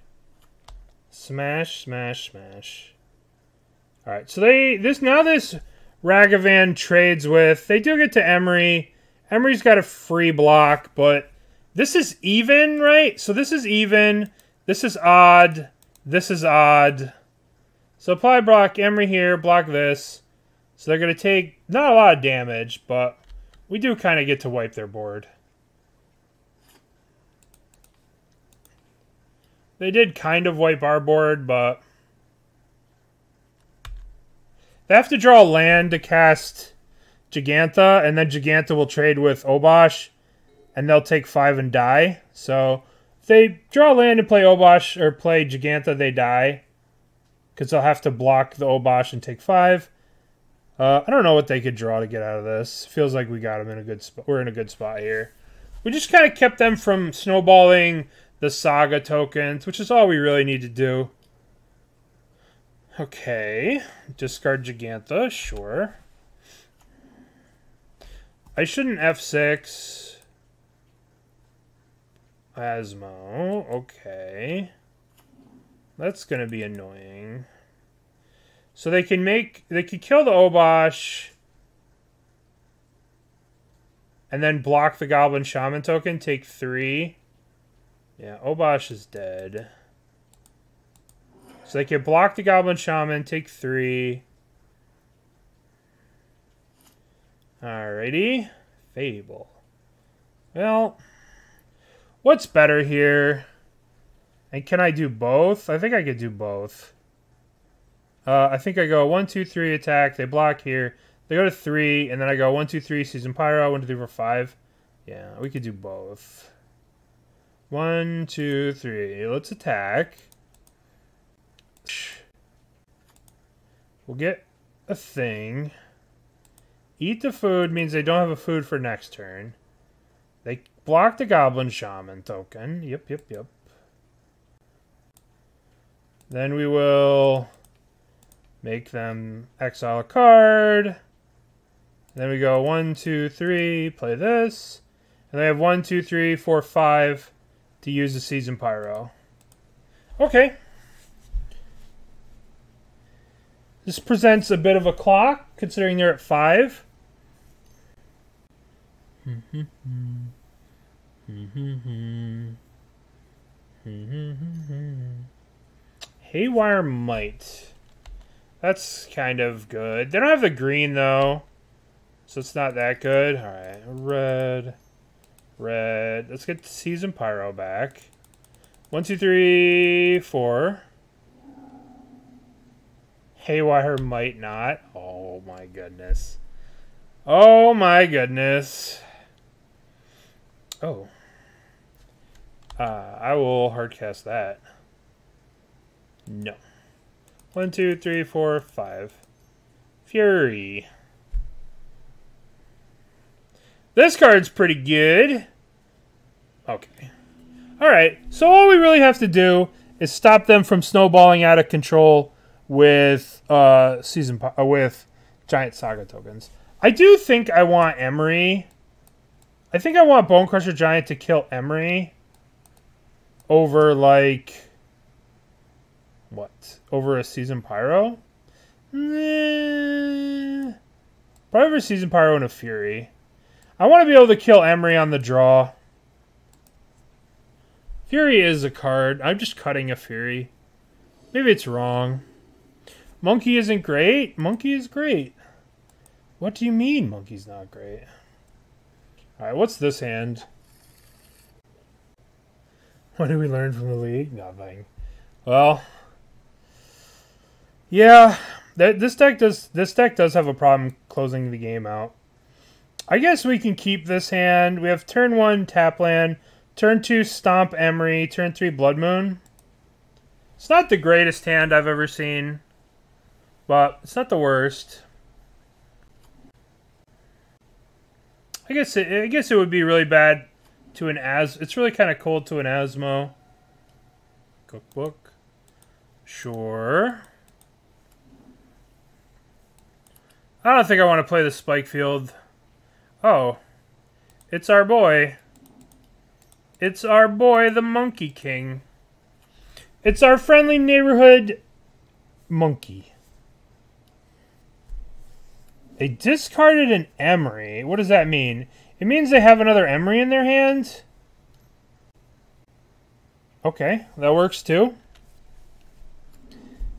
Smash, smash, smash. Alright, so this Ragavan trades with, they do get to Emery. Emery's got a free block, but this is even, right? So this is even. This is odd. This is odd. So apply block Emery here, block this. So they're going to take not a lot of damage, but we do kind of get to wipe their board. They did kind of wipe our board, but they have to draw a land to cast Giganta, and then Giganta will trade with Obosh, and they'll take 5 and die. So If they draw land and play Obosh or play Giganta, they die. Because they'll have to block the Obosh and take 5. I don't know what they could draw to get out of this. Feels like we got them in a good spot. We're in a good spot here. We just kind of kept them from snowballing the Saga tokens, which is all we really need to do. Okay. Discard Giganta, sure. I shouldn't F6. Asmo, okay. That's gonna be annoying. So they could kill the Obosh and then block the Goblin Shaman token, take 3. Yeah, Obosh is dead. So they could block the Goblin Shaman, take 3. Alrighty. Fable. Well, what's better here? And can I do both? I think I could do both. I think I go 1, 2, 3 attack. They block here. They go to 3, and then I go 1, 2, 3 Seasoned Pyro. 1, 2, 3, 4, 5. Yeah, we could do both. 1, 2, 3. Let's attack. We'll get a thing. Eat the food means they don't have a food for next turn. They block the Goblin Shaman token. Yep. Then we will make them exile a card. Then we go 1, 2, 3, play this. And they have 1, 2, 3, 4, 5 to use the Seasoned Pyro. Okay. This presents a bit of a clock, considering they're at 5. Haywire Might. That's kind of good. They don't have the green, though. So it's not that good. Alright. Red. Let's get the Seasoned Pyro back. 1, 2, 3, 4. Haywire Might not. Oh, my goodness. Oh, my goodness. Oh. I will hardcast that. No. 1, 2, 3, 4, 5. Fury. This card's pretty good. Okay. Alright, so all we really have to do is stop them from snowballing out of control with with Giant Saga tokens. I do think I want Emery. I think I want Bonecrusher Giant to kill Emery over, like, what? Over a Seasoned Pyro? Probably over a Seasoned Pyro and a Fury. I want to be able to kill Emery on the draw. Fury is a card. I'm just cutting a Fury. Maybe it's wrong. Monkey isn't great? Monkey is great. What do you mean Monkey's not great? Alright, what's this hand? What did we learn from the league? Nothing. Well, yeah, this deck does have a problem closing the game out. I guess we can keep this hand. We have turn 1 tap land, turn 2 stomp Emery, turn 3 Blood Moon. It's not the greatest hand I've ever seen, but it's not the worst. I guess it would be really bad to an It's really kind of cold to an Asmo. Cookbook. Sure. I don't think I want to play the Spikefield. Oh. It's our boy. It's our boy, the Monkey King. It's our friendly neighborhood monkey. They discarded an Emery. What does that mean? It means they have another Emery in their hand? Okay, that works too.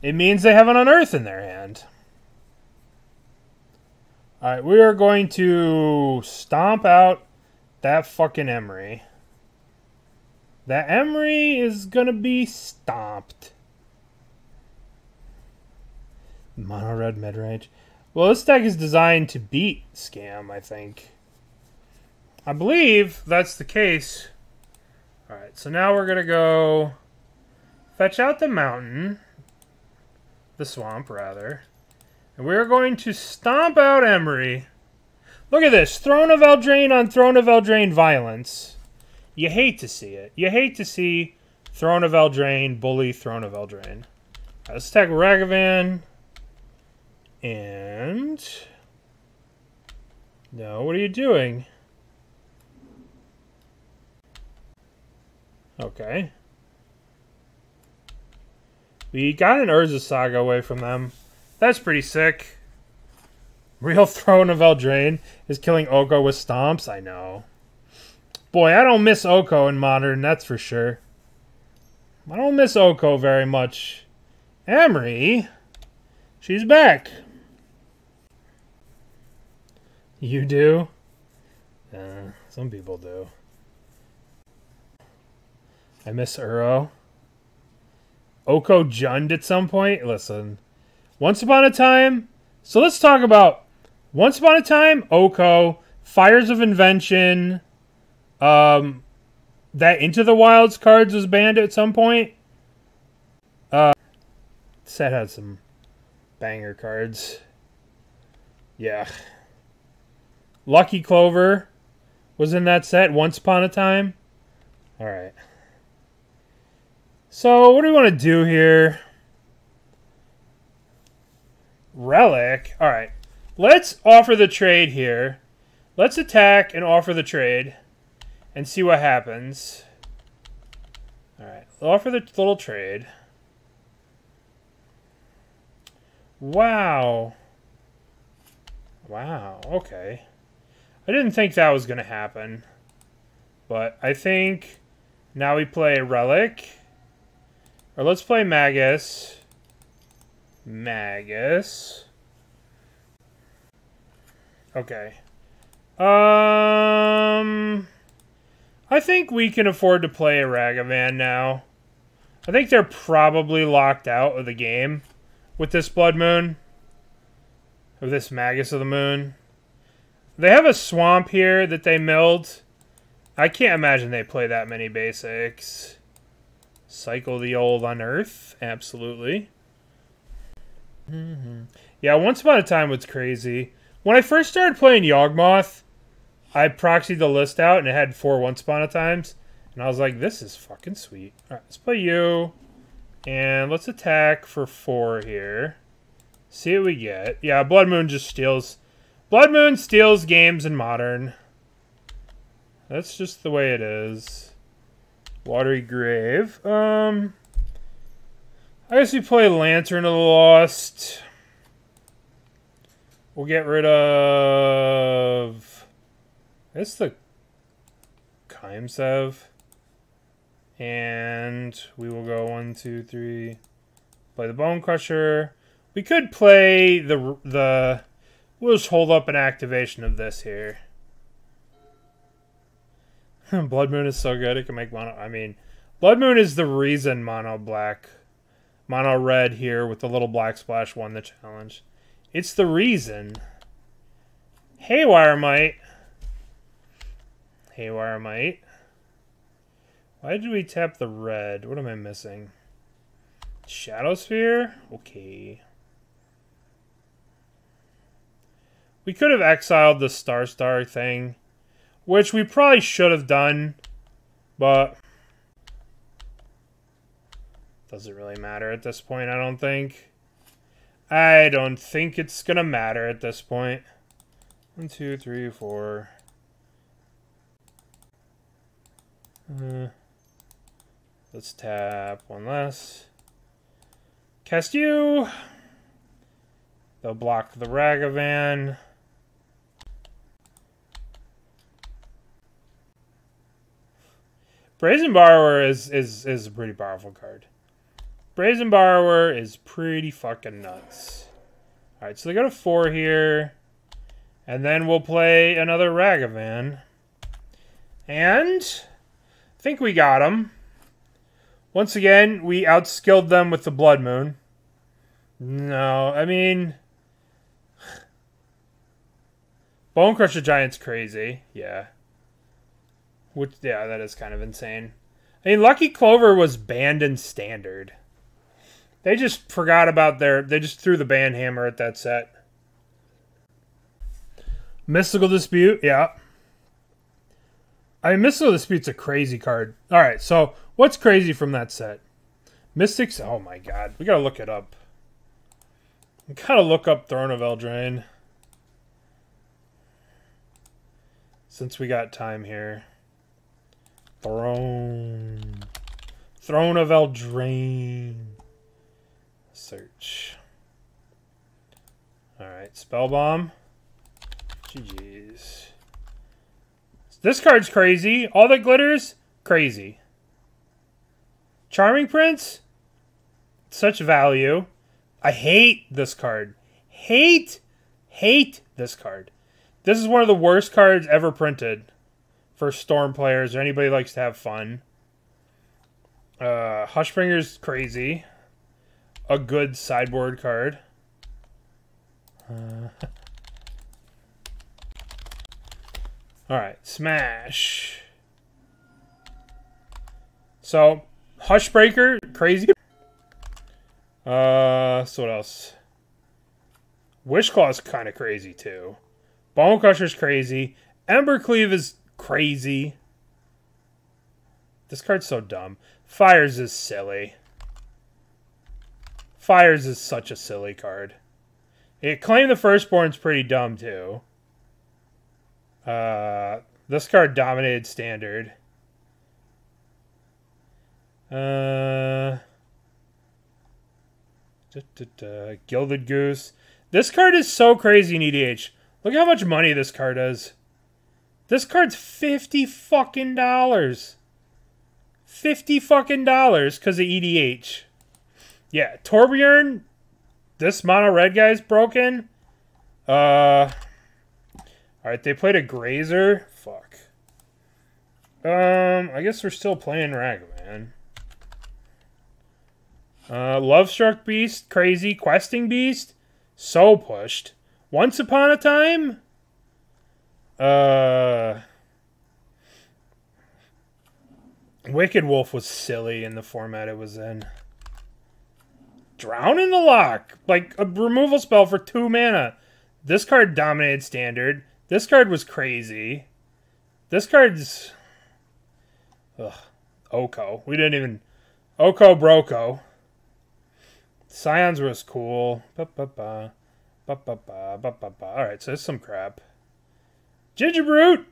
It means they have an Unearth in their hand. Alright, we are going to stomp out that fucking Emery. That Emery is going to be stomped. Mono red mid-range. Well, this deck is designed to beat Scam, I think. I believe that's the case. Alright, so now we're going to go fetch out the mountain. The swamp, rather. And we're going to stomp out Emery. Look at this. Throne of Eldraine on Throne of Eldraine violence. You hate to see it. You hate to see Throne of Eldraine bully Throne of Eldraine. Right, let's attack Ragavan. And... No, what are you doing? Okay. We got an Urza Saga away from them. That's pretty sick. Real Throne of Eldraine is killing Oko with stomps? I know. Boy, I don't miss Oko in Modern, that's for sure. I don't miss Oko very much. Emery? She's back. You do? Some people do. I miss Uro. Oko Jund at some point? Listen. Once upon a time... So let's talk about... Once upon a time, Oko, Fires of Invention, that Into the Wilds cards was banned at some point. Set had some banger cards. Yeah. Lucky Clover was in that set once upon a time. Alright. So, what do we want to do here? Relic. Alright. Let's offer the trade here. Let's attack and offer the trade. And see what happens. Alright. Offer the little trade. Wow. Wow. Okay. I didn't think that was going to happen. But I think now we play Relic. Or let's play Magus. Magus. Okay. I think we can afford to play a Ragavan now. I think they're probably locked out of the game with this Blood Moon. Or this Magus of the Moon. They have a swamp here that they milled. I can't imagine they play that many basics. Cycle the old Unearth. Absolutely. Yeah, Once Upon a Time was crazy. When I first started playing Yawgmoth, I proxied the list out and it had 4 Once Upon a Times. And I was like, this is fucking sweet. Alright, let's play you. And let's attack for 4 here. See what we get. Yeah, Blood Moon just steals. Blood Moon steals games in Modern. That's just the way it is. Watery Grave. I guess we play Lantern of the Lost. We'll get rid of... It's the Kaimsev. And we will go 1, 2, 3. Play the Bonecrusher. We could play the... We'll just hold up an activation of this here. Blood Moon is so good, it can make mono... I mean, Blood Moon is the reason Mono Red here with the little black splash won the challenge. It's the reason. Haywire Mite. Haywire Mite. Why did we tap the red? What am I missing? Shadow Sphere? Okay. We could have exiled the Star thing, which we probably should have done, but doesn't really matter at this point, I don't think. I don't think it's going to matter at this point. 1, 2, 3, 4. Let's tap 1 less. Cast you. They'll block the Ragavan. Brazen Borrower is a pretty powerful card. Brazen Borrower is pretty fucking nuts. Alright, so they go to 4 here. And then we'll play another Ragavan. And I think we got him. Once again, we outskilled them with the Blood Moon. No, I mean... Bonecrusher Giant's crazy. Yeah. Yeah, that is kind of insane. I mean, Lucky Clover was banned in Standard. They just forgot about they just threw the ban hammer at that set. Mystical Dispute, yeah. I mean, Mystical Dispute's a crazy card. Alright, so what's crazy from that set? Mystics, oh my god. We gotta look it up. We gotta look up Throne of Eldraine. Since we got time here. Throne of Eldraine. Search. Alright, Spellbomb. GG's. This card's crazy. All that glitters, crazy. Charming Prince, such value. I hate this card. Hate this card. This is one of the worst cards ever printed for Storm players or anybody who likes to have fun. Hushbringer's crazy. A good sideboard card. Alright, Smash. So, Hushbreaker, crazy. So what else? Wishclaw's kind of crazy too. Bonecrusher's crazy. Embercleave is crazy. This card's so dumb. Fires is silly. Fires is such a silly card. Claim the Firstborn's pretty dumb too. This card dominated Standard. Gilded Goose. This card is so crazy in EDH. Look how much money this card is. This card's $50 fucking $50 fucking because of EDH. Yeah, Torbjorn. This mono red guy's broken. Alright, they played a Grazer. Fuck. I guess we're still playing Ragavan. Lovestruck Beast, crazy. Questing Beast, so pushed. Once Upon a Time? Wicked Wolf was silly in the format it was in. Drown in the Lock. Like, a removal spell for 2 mana. This card dominated Standard. This card was crazy. This card's... Ugh. Oko. We didn't even... Oko Broco. Scions was cool. Alright, so there's some crap. Gingerbrute!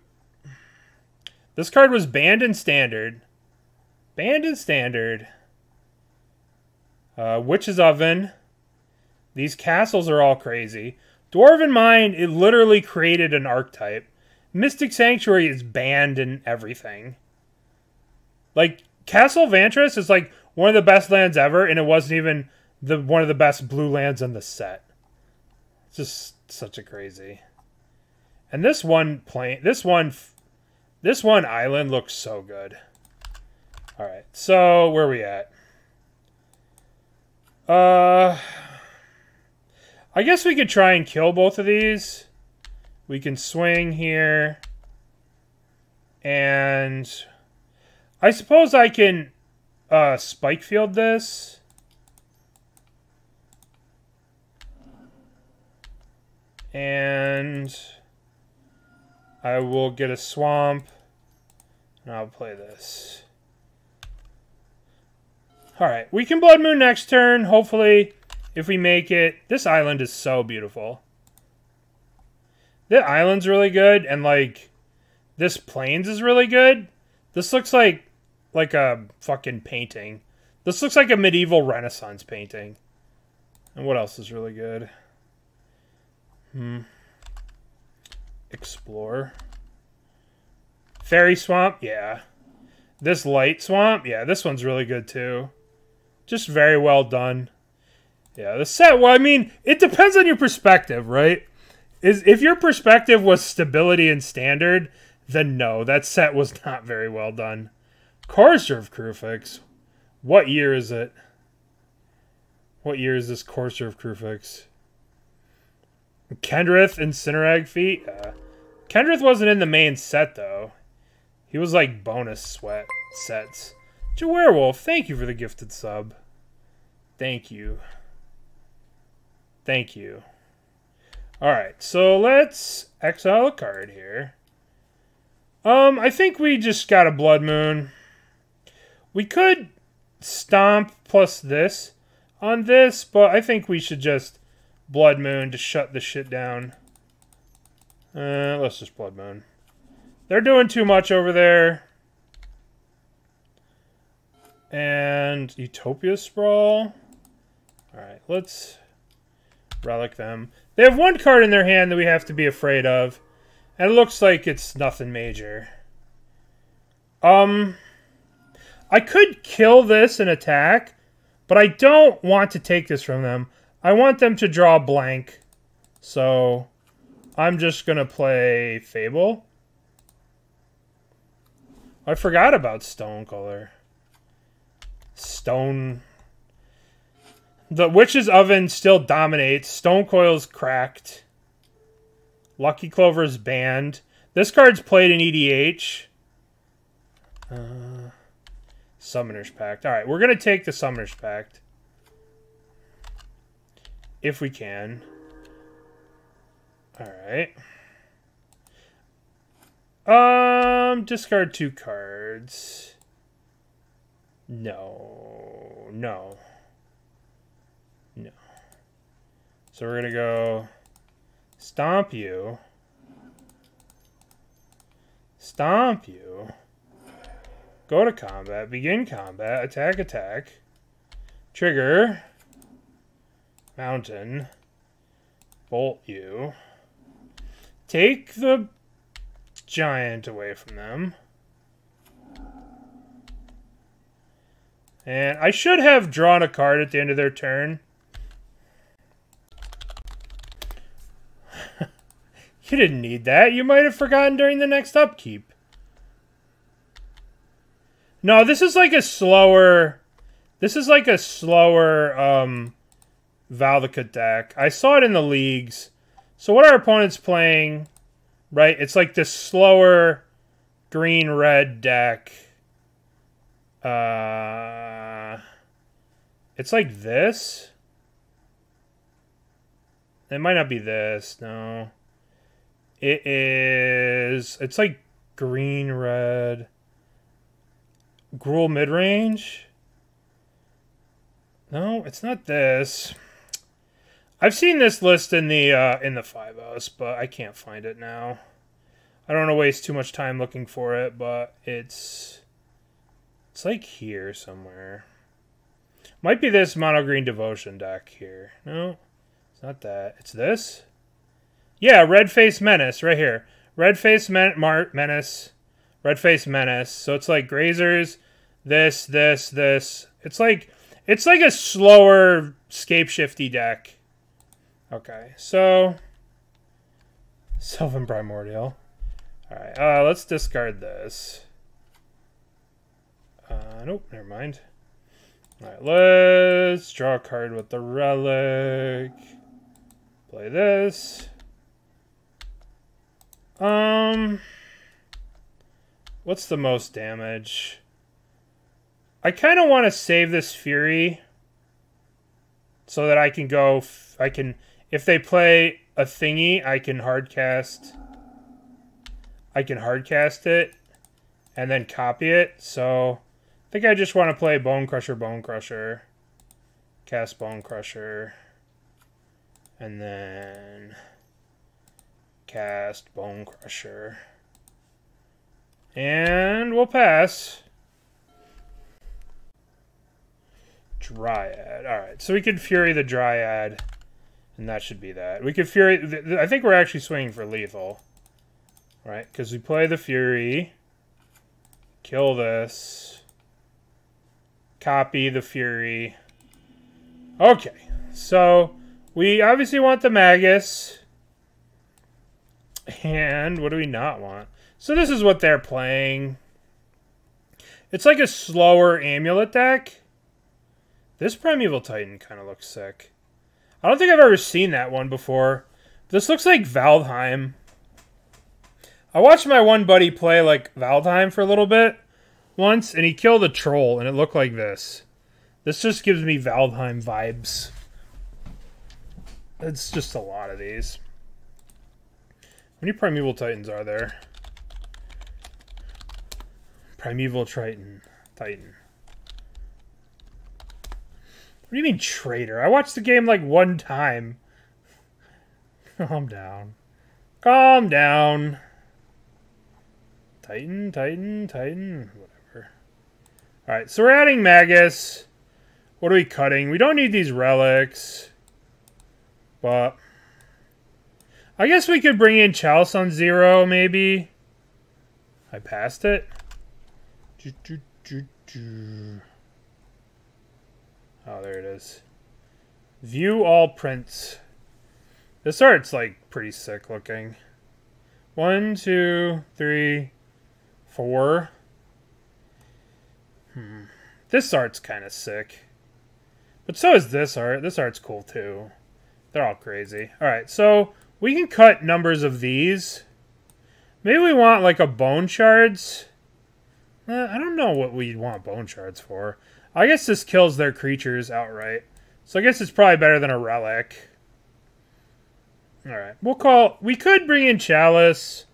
This card was banned in Standard. Banned in Standard. Witch's Oven. These castles are all crazy. Dwarven Mind, it literally created an archetype. Mystic Sanctuary is banned in everything. Like, Castle Vantress is like one of the best lands ever, and it wasn't even one of the best blue lands in the set. It's just such a crazy. And this one island looks so good. Alright, so where are we at? I guess we could try and kill both of these. We can swing here. And I suppose I can Spikefield this. And I will get a swamp. And I'll play this. Alright, we can Blood Moon next turn, hopefully, if we make it. This island is so beautiful. The island's really good, and, like, this plains is really good. This looks like a fucking painting. This looks like a medieval Renaissance painting. And what else is really good? Explore. Fairy Swamp, yeah. This Light Swamp, yeah, this one's really good, too. Just very well done. Yeah, the set, well, I mean, it depends on your perspective, right? If your perspective was stability and Standard, then no, that set was not very well done. Courser of Crufix. What year is it? What year is this Courser of Crufix? Kendrith Incinerag feat? Kendrith wasn't in the main set, though. He was like bonus sweat sets. Werewolf, thank you for the gifted sub. Thank you. Thank you. Alright, so let's exile a card here. I think we just got a Blood Moon. We could stomp plus this on this, but I think we should just Blood Moon to shut the shit down. Let's just Blood Moon. They're doing too much over there. And Utopia Sprawl. Alright, let's relic them. They have one card in their hand that we have to be afraid of. And it looks like it's nothing major. I could kill this and attack, but I don't want to take this from them. I want them to draw blank. So I'm just going to play Fable. I forgot about Stone Color. Stone. The Witch's Oven still dominates. Stone Coil's cracked. Lucky Clover's banned. This card's played in EDH. Summoner's Pact. Alright, we're going to take the Summoner's Pact. If we can. Alright. Discard 2 cards. No. No. No. So we're going to go stomp you. Stomp you. Go to combat. Begin combat. Attack, attack. Trigger. Mountain. Bolt you. Take the giant away from them. And I should have drawn a card at the end of their turn. You didn't need that. You might have forgotten during the next upkeep. No, this is like a slower... This is like a slower Valakut deck. I saw it in the leagues. So what our opponent's playing, right? It's like this slower green-red deck. It's like this. It might not be this, no. It is... It's like green-red. Gruul mid-range? No, it's not this. I've seen this list in the 5-0s, but I can't find it now. I don't want to waste too much time looking for it, but it's like here somewhere. Might be this mono green devotion deck here. No, it's not that. It's this. Yeah, Red Face Menace right here. Red Face Menace. Red Face Menace. So it's like Grazers. This. It's like a slower scape-shifty deck. Okay, so Sylvan Primordial. Alright, let's discard this. Nope, never mind. Alright, let's draw a card with the Relic. Play this. What's the most damage? I kind of want to save this Fury so that I can go... If they play a thingy, I can hardcast it and then copy it. So I think I just want to play Bonecrusher. Cast Bonecrusher. And then cast Bonecrusher. And we'll pass. Dryad. Alright, so we could Fury the Dryad. And that should be that. We could Fury... I think we're actually swinging for lethal. Right? Because we play the Fury. Kill this. Copy the Fury. Okay. So, we obviously want the Magus. And what do we not want? So this is what they're playing. It's like a slower Amulet deck. This Primeval Titan kind of looks sick. I don't think I've ever seen that one before. This looks like Valdheim. I watched my one buddy play like Valdheim for a little bit. once, and he killed a troll, and it looked like this. This just gives me Valheim vibes. It's just a lot of these. How many Primeval Titans are there? Primeval Titan. What do you mean traitor? I watched the game like one time. Calm down. Calm down. Titan. Whatever. Alright, so we're adding Magus. What are we cutting? We don't need these relics. But I guess we could bring in Chalice on 0, maybe. I passed it. Oh, there it is. View all prints. This art's like pretty sick looking. 1, 2, 3, 4. This art's kind of sick. But so is this art. This art's cool too. They're all crazy. Alright, so we can cut numbers of these. Maybe we want like a Bone Shards. I don't know what we'd want Bone Shards for. I guess this kills their creatures outright. So I guess it's probably better than a relic. Alright, we could bring in Chalice.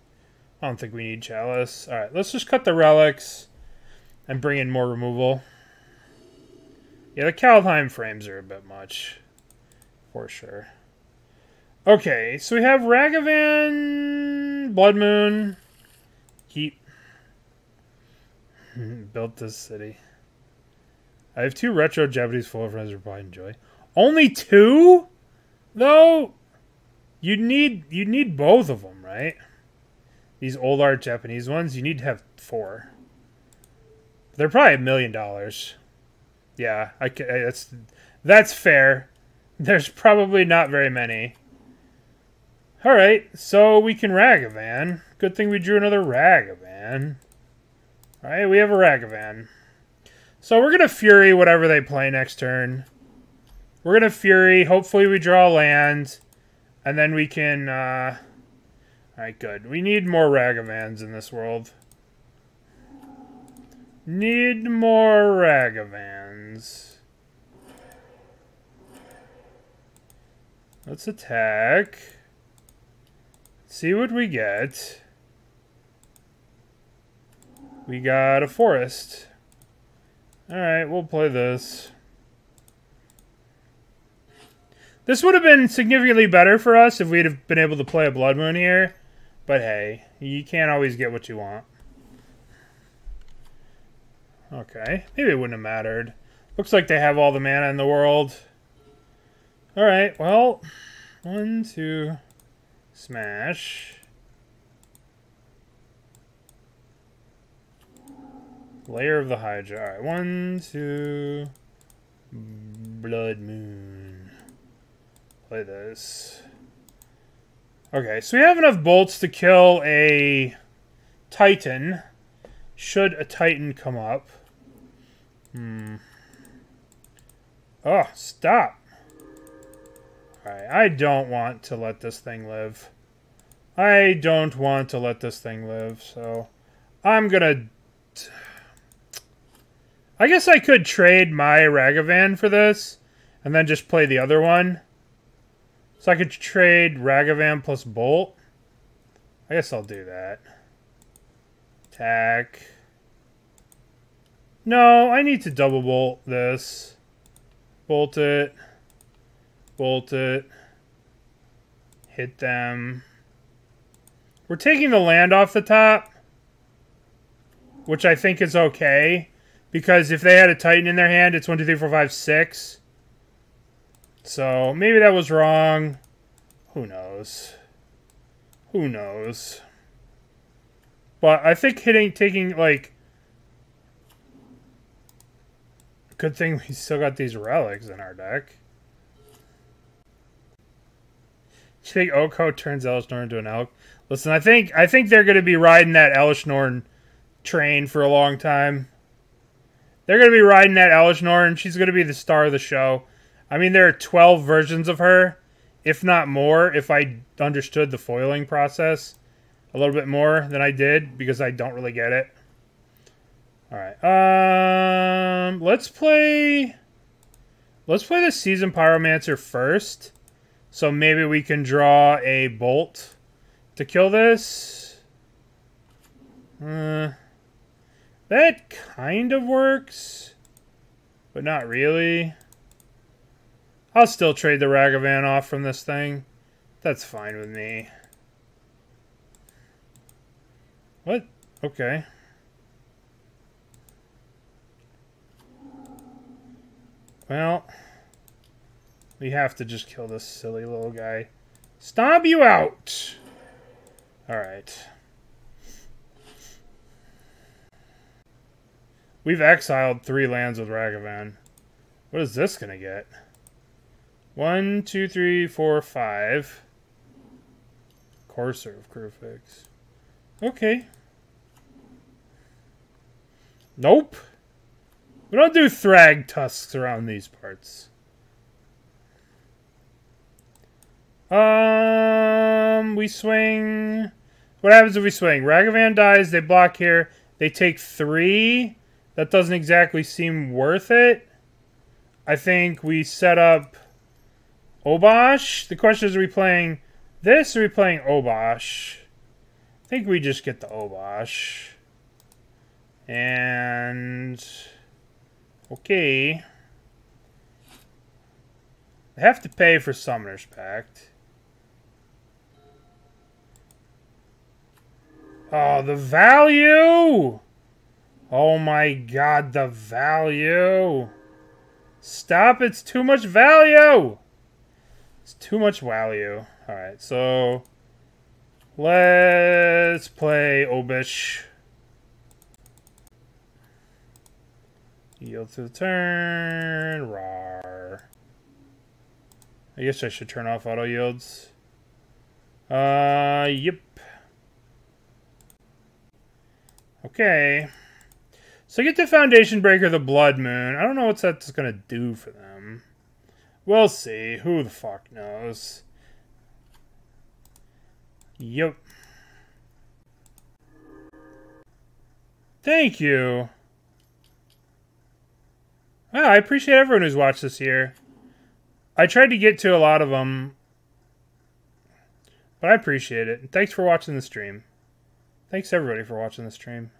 I don't think we need Chalice. Alright, let's just cut the relics and bring in more removal. Yeah, the Kaldheim frames are a bit much. For sure. Okay, so we have Ragavan, Blood Moon. Keep. Built this city. I have 2 retro Japanese full friends who probably enjoy. Only 2? Though? You'd need both of them, right? These old art Japanese ones, you need to have 4. They're probably $1 million. Yeah, that's fair. There's probably not very many. Alright, so we can Ragavan. Good thing we drew another Ragavan. Alright, we have a Ragavan. So we're going to Fury whatever they play next turn. We're going to Fury. Hopefully we draw land. And then we can... Alright, good. We need more Ragavans in this world. Need more Ragavans. Let's attack. See what we get. We got a forest. Alright, we'll play this. This would have been significantly better for us if we'd have been able to play a Blood Moon here. But hey, you can't always get what you want. Okay, maybe it wouldn't have mattered. Looks like they have all the mana in the world. Alright, well... 1, 2... Smash. Layer of the Hydra. Alright, 1, 2... Blood Moon. Play this. Okay, so we have enough bolts to kill a Titan. Should a Titan come up. Oh, stop. Alright, I don't want to let this thing live. I don't want to let this thing live, so I'm gonna... I guess I could trade my Ragavan for this, and then just play the other one. So I could trade Ragavan plus Bolt. I guess I'll do that. Attack. No, I need to double bolt this. Bolt it. Bolt it. Hit them. We're taking the land off the top, which I think is okay. Because if they had a Titan in their hand, it's 1, 2, 3, 4, 5, 6. So, maybe that was wrong. Who knows? Who knows? But I think taking, like... Good thing we still got these relics in our deck. Do you think Oko turns Elishnorn into an elk? Listen, I think they're going to be riding that Elishnorn train for a long time. They're going to be riding that Elishnorn. She's going to be the star of the show. I mean, there are 12 versions of her, if not more, if I understood the foiling process a little bit more than I did, because I don't really get it. Alright. Let's play the Seasoned Pyromancer first. So maybe we can draw a bolt to kill this. That kind of works, but not really. I'll still trade the Ragavan off from this thing. That's fine with me. What? Okay. Well, we have to just kill this silly little guy. Stomp you out! Alright. We've exiled 3 lands with Ragavan. What is this gonna get? 1, 2, 3, 4, 5. Courser of Crufix. Okay. Nope. We don't do Thrag Tusks around these parts. We swing. What happens if we swing? Ragavan dies, they block here. They take 3. That doesn't exactly seem worth it. I think we set up Obosh. The question is, are we playing this or are we playing Obosh? I think we just get the Obosh. And... okay. I have to pay for Summoner's Pact. Oh, the value! Oh my god, the value! Stop, it's too much value! It's too much value. Alright, so... let's play Obosh. Yield to the turn. Rawr. I guess I should turn off auto yields. Yep. Okay. So get the Foundation Breaker, the Blood Moon. I don't know what that's going to do for them. We'll see. Who the fuck knows? Yep. Thank you. Wow, I appreciate everyone who's watched this year. I tried to get to a lot of them, but I appreciate it. And thanks for watching the stream. Thanks everybody for watching the stream.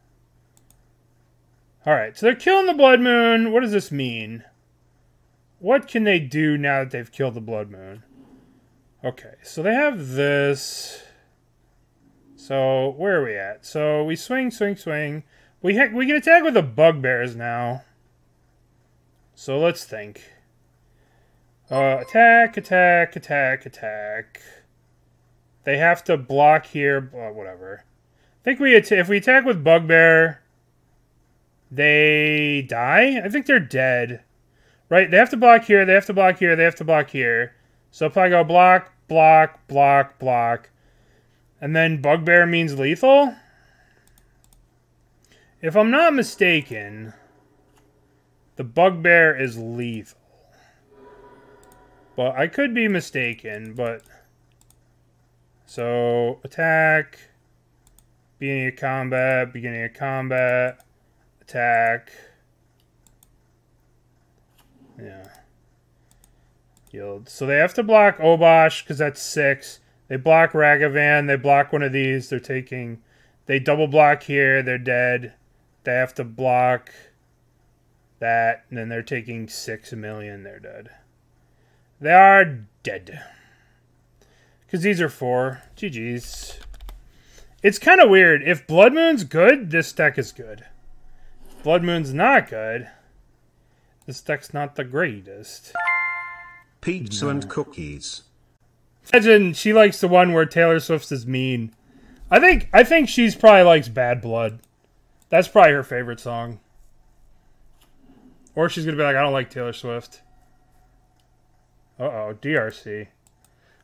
Alright, so they're killing the Blood Moon. What does this mean? What can they do now that they've killed the Blood Moon? Okay, so they have this. So, where are we at? So, we swing, swing, swing. We can attack with the Bugbears now. So, let's think. Attack, attack, attack, attack. They have to block here. Whatever. I think if we attack with Bugbear, they die? I think they're dead. Right? They have to block here, they have to block here, they have to block here. So if I go block, block, block, block, and then Bugbear means lethal? If I'm not mistaken, the Bugbear is lethal. But I could be mistaken, but... so, attack, beginning of combat, attack. Yeah. Yield. So they have to block Obosh, because that's 6. They block Ragavan, they block one of these, they're taking... they double block here, they're dead. They have to block that, and then they're taking 6 million, they're dead. They are dead. Because these are 4. GG's. It's kind of weird. If Blood Moon's good, this deck is good. If Blood Moon's not good, this deck's not the greatest. Pizza and cookies. Imagine she likes the one where Taylor Swift is mean. I think she's probably likes Bad Blood. That's probably her favorite song. Or she's going to be like, I don't like Taylor Swift. Uh-oh, DRC.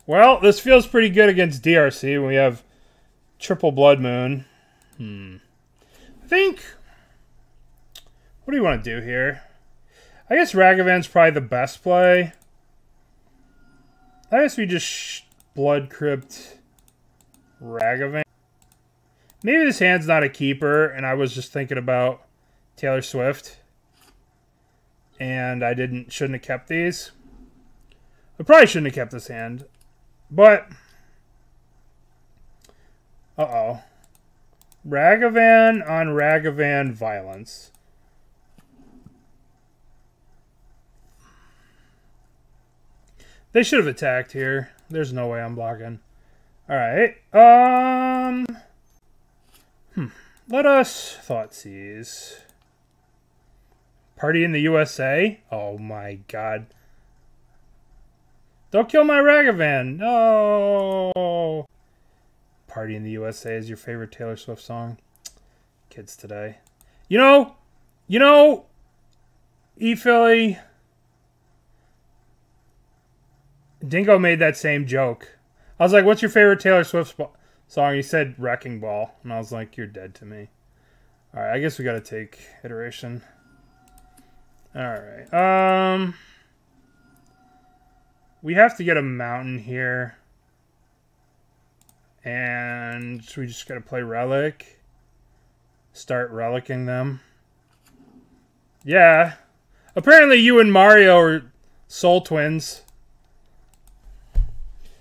Well, this feels pretty good against DRC when we have triple Blood Moon. I think... what do you want to do here? I guess Ragavan's probably the best play. I guess we just Blood Crypt Ragavan. Maybe this hand's not a keeper, and I was just thinking about Taylor Swift. And I shouldn't have kept these. I probably shouldn't have kept this hand. But... uh-oh. Ragavan on Ragavan violence. They should have attacked here. There's no way I'm blocking. Alright. Let us Thoughtseize. Party in the USA? Oh my god. Don't kill my Ragavan. No. Party in the USA is your favorite Taylor Swift song. Kids today. You know, E-Philly... Dingo made that same joke. I was like, what's your favorite Taylor Swift song? He said Wrecking Ball. And I was like, you're dead to me. Alright, I guess we gotta take iteration. Alright. We have to get a mountain here. And we just gotta play Relic. Start relicking them. Yeah. Apparently you and Mario are soul twins.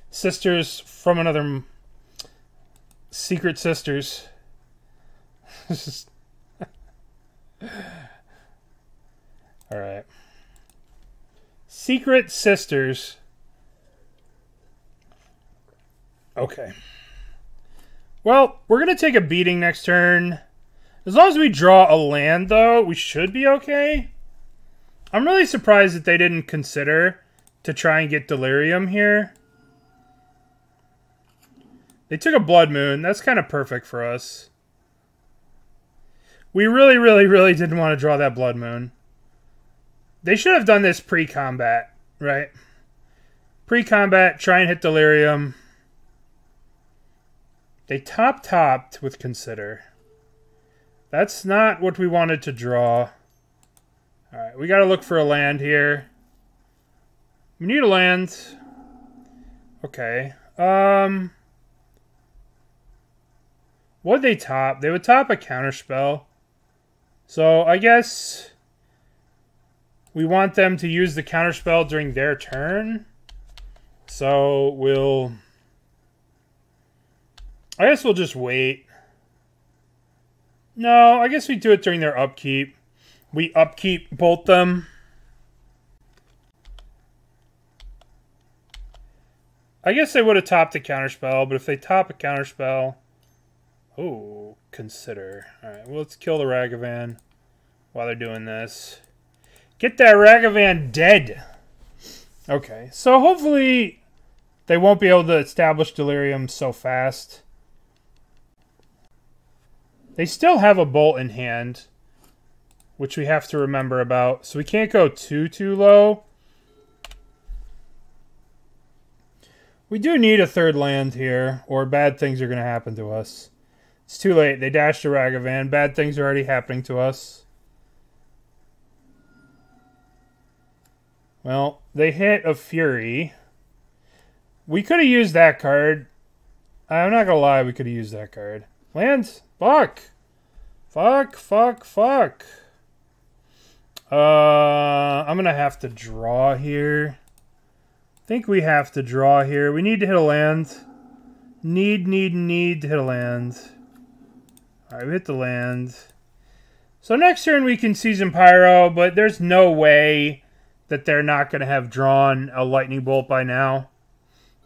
Sisters from another... secret sisters. Alright. Secret sisters. Okay. Well, we're going to take a beating next turn. As long as we draw a land, though, we should be okay. I'm really surprised that they didn't consider to try and get Delirium here. They took a Blood Moon. That's kind of perfect for us. We really, really, really didn't want to draw that Blood Moon. They should have done this pre-combat, right? Pre-combat, try and hit Delirium. They topped with Consider. That's not what we wanted to draw. Alright, we gotta look for a land here. We need a land. Okay. What'd they top? They would top a counterspell. So, I guess we want them to use the counterspell during their turn. So, I guess we'll just wait. No, I guess we do it during their upkeep. We upkeep bolt them. I guess they would have topped a counterspell, but if they top a counterspell... Oh, Consider. Alright, well, let's kill the Ragavan while they're doing this. Get that Ragavan dead! Okay, so hopefully they won't be able to establish Delirium so fast. They still have a Bolt in hand, which we have to remember about. So we can't go too low. We do need a third land here, or bad things are going to happen to us. It's too late. They dashed a Ragavan. Bad things are already happening to us. Well, they hit a Fury. We could have used that card. I'm not going to lie, we could have used that card. Land? Fuck. Fuck. I'm going to have to draw here. I think we have to draw here. We need to hit a land. Need to hit a land. Alright, we hit the land. So next turn we can Seasoned Pyro, but there's no way that they're not going to have drawn a Lightning Bolt by now.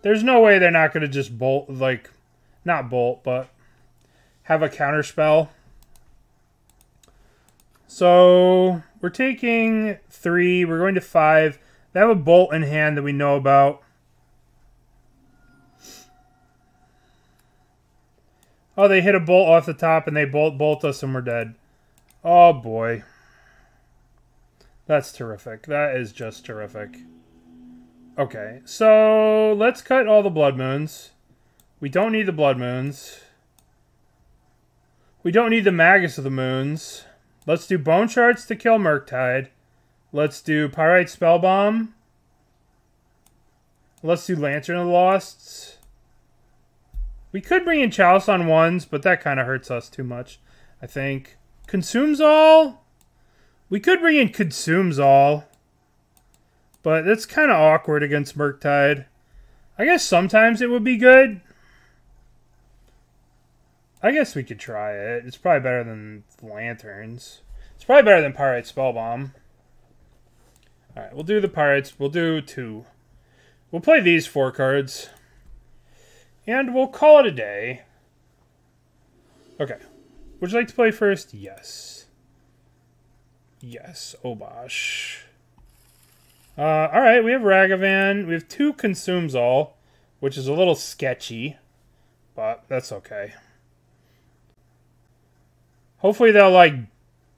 There's no way they're not going to just bolt, like, not bolt, but have a counterspell. So we're taking 3, we're going to 5. They have a bolt in hand that we know about. Oh, they hit a bolt off the top and they bolt us and we're dead. Oh boy. That's terrific. That is just terrific. Okay, so let's cut all the Blood Moons. We don't need the Blood Moons. We don't need the Magus of the Moons. Let's do Bone Shards to kill Murktide. Let's do Pyrite Spellbomb. Let's do Lantern of the Losts. We could bring in Chalice on 1s, but that kind of hurts us too much, I think. Consumes All? We could bring in Consumes All, but that's kind of awkward against Murktide. I guess sometimes it would be good. I guess we could try it. It's probably better than Lanterns. It's probably better than Pyrite Spellbomb. Alright, we'll do the Pirates. We'll do 2. We'll play these 4 cards. And we'll call it a day. Okay. Would you like to play first? Yes. Yes, Obosh. Alright, we have Ragavan. We have 2 Consumes All, which is a little sketchy. But that's okay. Hopefully they'll, like,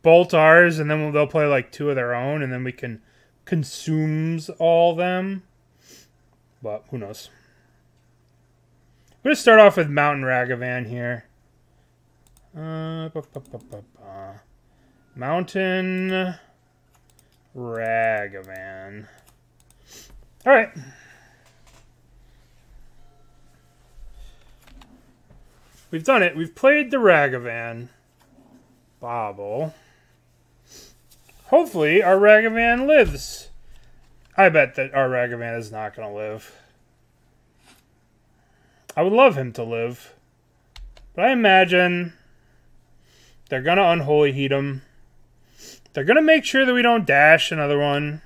bolt ours, and then they'll play, like, 2 of their own, and then we can Consumes All them. But who knows. I'm going to start off with Mountain Ragavan here. Mountain Ragavan. Alright. We've done it. We've played the Ragavan. Bobble. Hopefully our Ragavan lives. I bet that our Ragavan is not going to live. I would love him to live. But I imagine they're going to Unholy Heat him. They're going to make sure that we don't dash another one.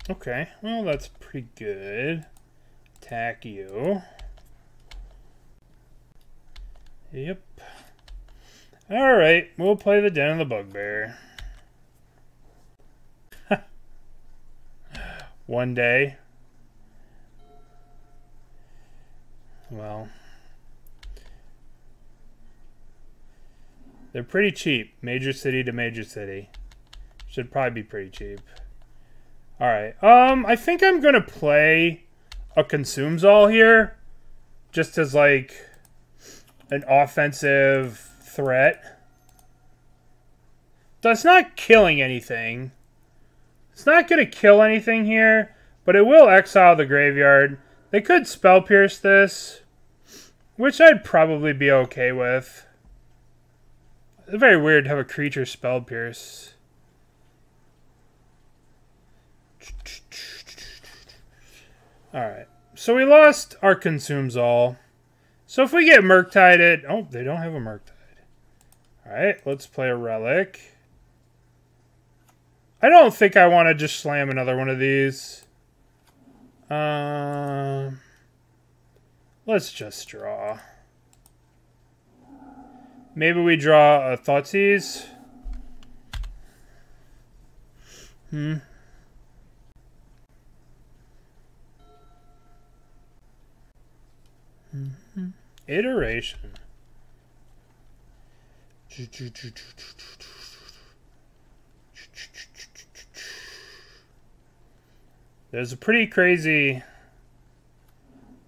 Okay, well that's pretty good. Attack you. Yep. Alright, we'll play the Den of the Bugbear. One day. Well. They're pretty cheap. Major city to major city. Should probably be pretty cheap. Alright, I think I'm gonna play a Consumes All here. Just as, like, an offensive threat. That's not killing anything. It's not going to kill anything here, but it will exile the graveyard. They could Spell Pierce this, which I'd probably be okay with. It's very weird to have a creature Spell Pierce. Alright, so we lost our Consumes All. So if we get Murktide it... Oh, they don't have a Murktide. Alright, let's play a Relic. I don't think I want to just slam another one of these. Let's just draw. Maybe we draw a Thoughtseize. Iteration. There's a pretty crazy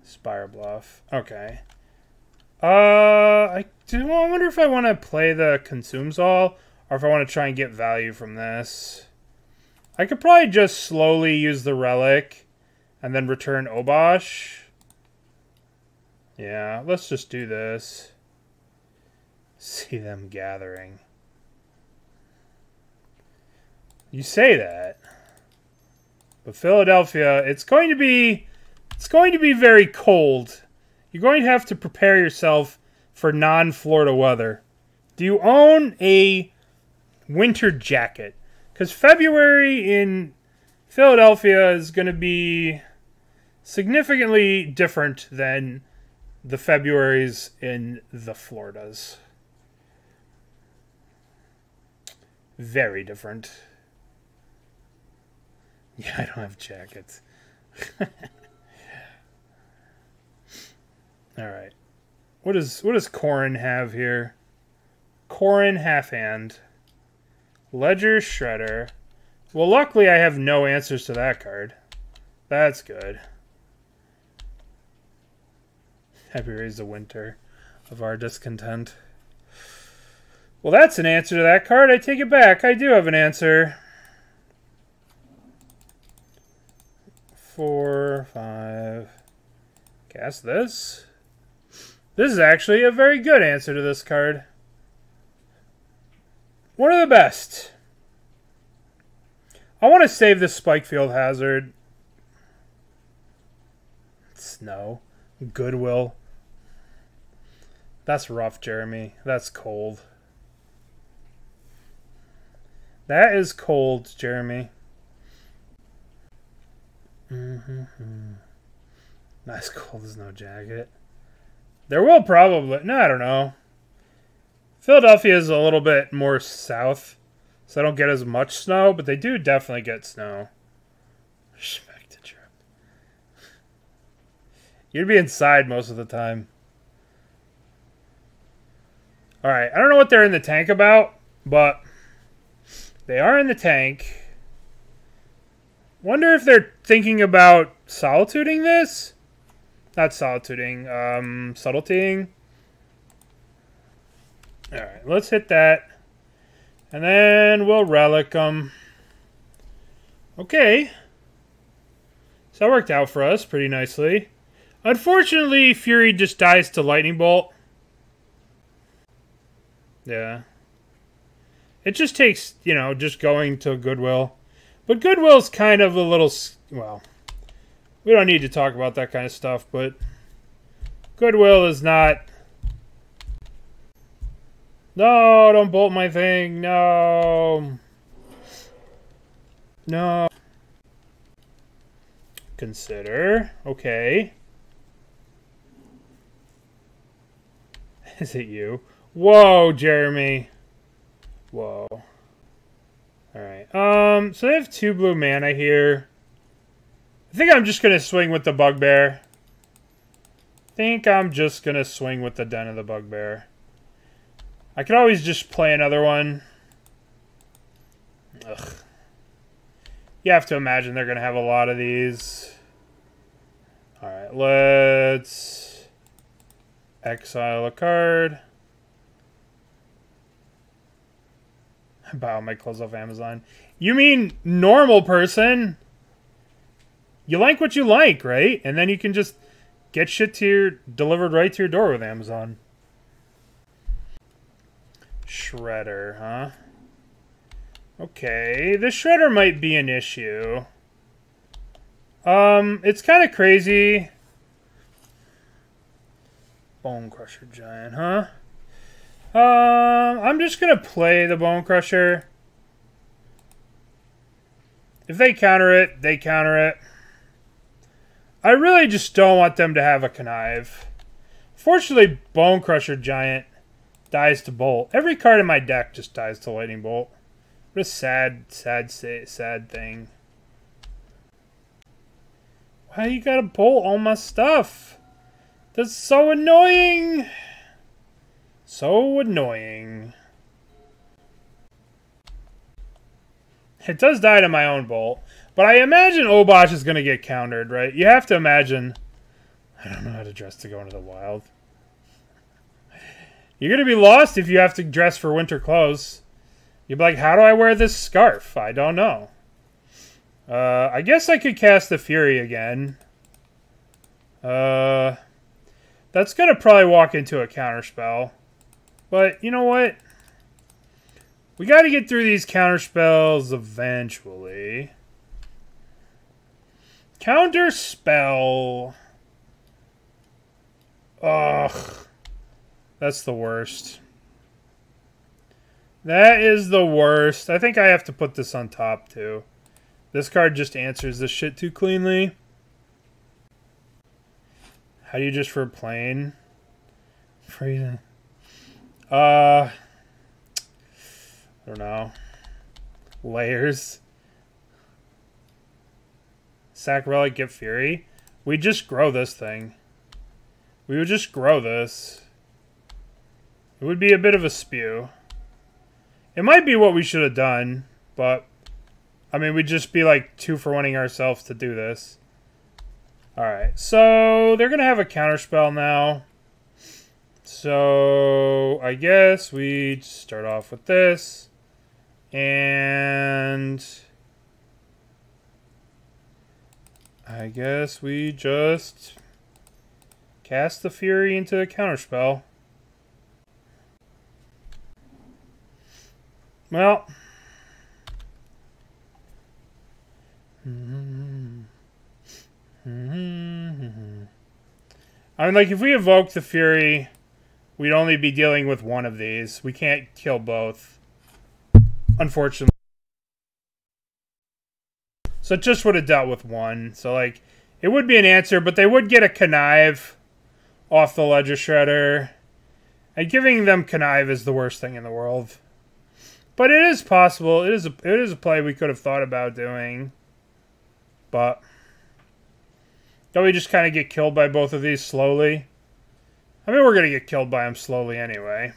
Spire Bluff. Okay. I wonder if I want to play the Consumes All, or if I want to try and get value from this. I could probably just slowly use the Relic, and then return Obosh. Yeah, let's just do this. See them gathering. You say that. But Philadelphia, it's going to be very cold. You're going to have to prepare yourself for non-Florida weather. Do you own a winter jacket? Because February in Philadelphia is going to be significantly different than the Februarys in the Floridas. Very different. Yeah, I don't have jackets. Alright. What does Corrin have here? Corrin Halfhand. Ledger Shredder. Well, luckily I have no answers to that card. That's good. February is the winter of our discontent. Well, that's an answer to that card. I take it back. I do have an answer. 4, 5. Cast this. This is actually a very good answer to this card. One of the best. I want to save this Spikefield hazard. Snow. Goodwill. That's rough, Jeremy. That's cold. That is cold, Jeremy. Nice cold snow jacket. There will probably... No, I don't know. Philadelphia is a little bit more south, so I don't get as much snow, but they do definitely get snow. Respect the trip. You'd be inside most of the time. Alright, I don't know what they're in the tank about, but they are in the tank. Wonder if they're thinking about solituding this? Not solituding, subtletying. Alright, let's hit that. And then we'll relic them. Okay. So that worked out for us pretty nicely. Unfortunately, Fury just dies to Lightning Bolt. Yeah. It just takes, you know, just going to Goodwill. But Goodwill's kind of a little... Well, we don't need to talk about that kind of stuff, but... Goodwill is not... No, don't bolt my thing. No. No. Consider. Okay. Is it you? Whoa, Jeremy. Whoa. Alright. So they have 2 blue mana here. I think I'm just going to swing with the Bugbear. Den of the Bugbear. I could always just play another one. Ugh. You have to imagine they're going to have a lot of these. Alright, let's exile a card. Buy all my clothes off Amazon. You mean normal person? You like what you like, right? And then you can just get shit to your delivered right to your door with Amazon. Shredder, huh? Okay, the Shredder might be an issue. It's kind of crazy. Bonecrusher Giant, huh? I'm just gonna play the Bonecrusher. If they counter it, they counter it. I really just don't want them to have a connive. Fortunately, Bonecrusher Giant dies to Bolt. Every card in my deck just dies to Lightning Bolt. What a sad thing. Why you gotta bolt all my stuff? That's so annoying. So annoying. It does die to my own bolt. But I imagine Obosh is going to get countered, right? You have to imagine... I don't know how to dress to go into the wild. You're going to be lost if you have to dress for winter clothes. You'll be like, how do I wear this scarf? I don't know. I guess I could cast the Fury again. That's going to probably walk into a counterspell. But, you know what? We got to get through these counterspells eventually. Counterspell. Ugh. That's the worst. That is the worst. I think I have to put this on top, too. This card just answers this shit too cleanly. How do you just for plain? Freezing. I don't know. Layers. Sack Relic, get Fury. We just grow this thing. We would just grow this. It would be a bit of a spew. It might be what we should have done, but I mean, we'd just be like 2-for-1ing ourselves to do this. Alright, so they're going to have a counterspell now. So I guess we start off with this. And I guess we just cast the Fury into a counterspell. Well. I mean, like, if we evoke the Fury, we'd only be dealing with one of these. We can't kill both, unfortunately. So it just would have dealt with one. So, like, it would be an answer, but they would get a Connive off the Ledger Shredder. And giving them Connive is the worst thing in the world. But it is possible. It is a play we could have thought about doing. But don't we just kind of get killed by both of these slowly? I mean, we're going to get killed by them slowly anyway.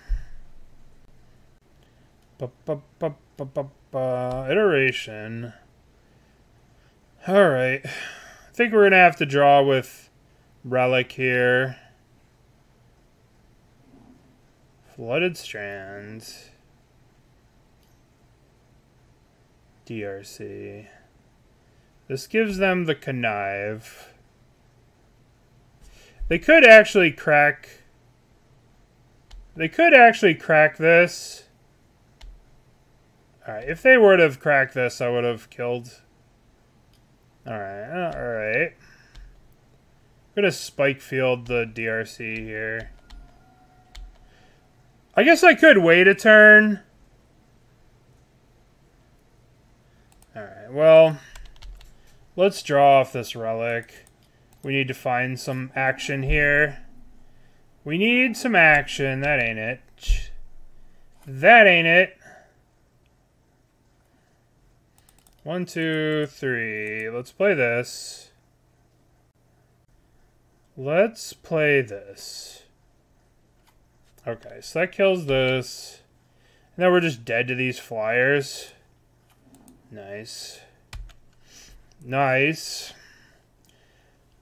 Iteration. Alright. I think we're going to have to draw with Relic here. Flooded Strand. DRC. This gives them the Connive. They could actually crack... They could actually crack this. Alright, if they would have cracked this, I would have killed... Alright, alright. I'm gonna Spikefield the DRC here. I guess I could wait a turn. Alright, well... Let's draw off this Relic. We need to find some action here. We need some action. That ain't it. That ain't it. 1, 2, 3. Let's play this. Let's play this. Okay, so that kills this. And now we're just dead to these flyers. Nice. Nice.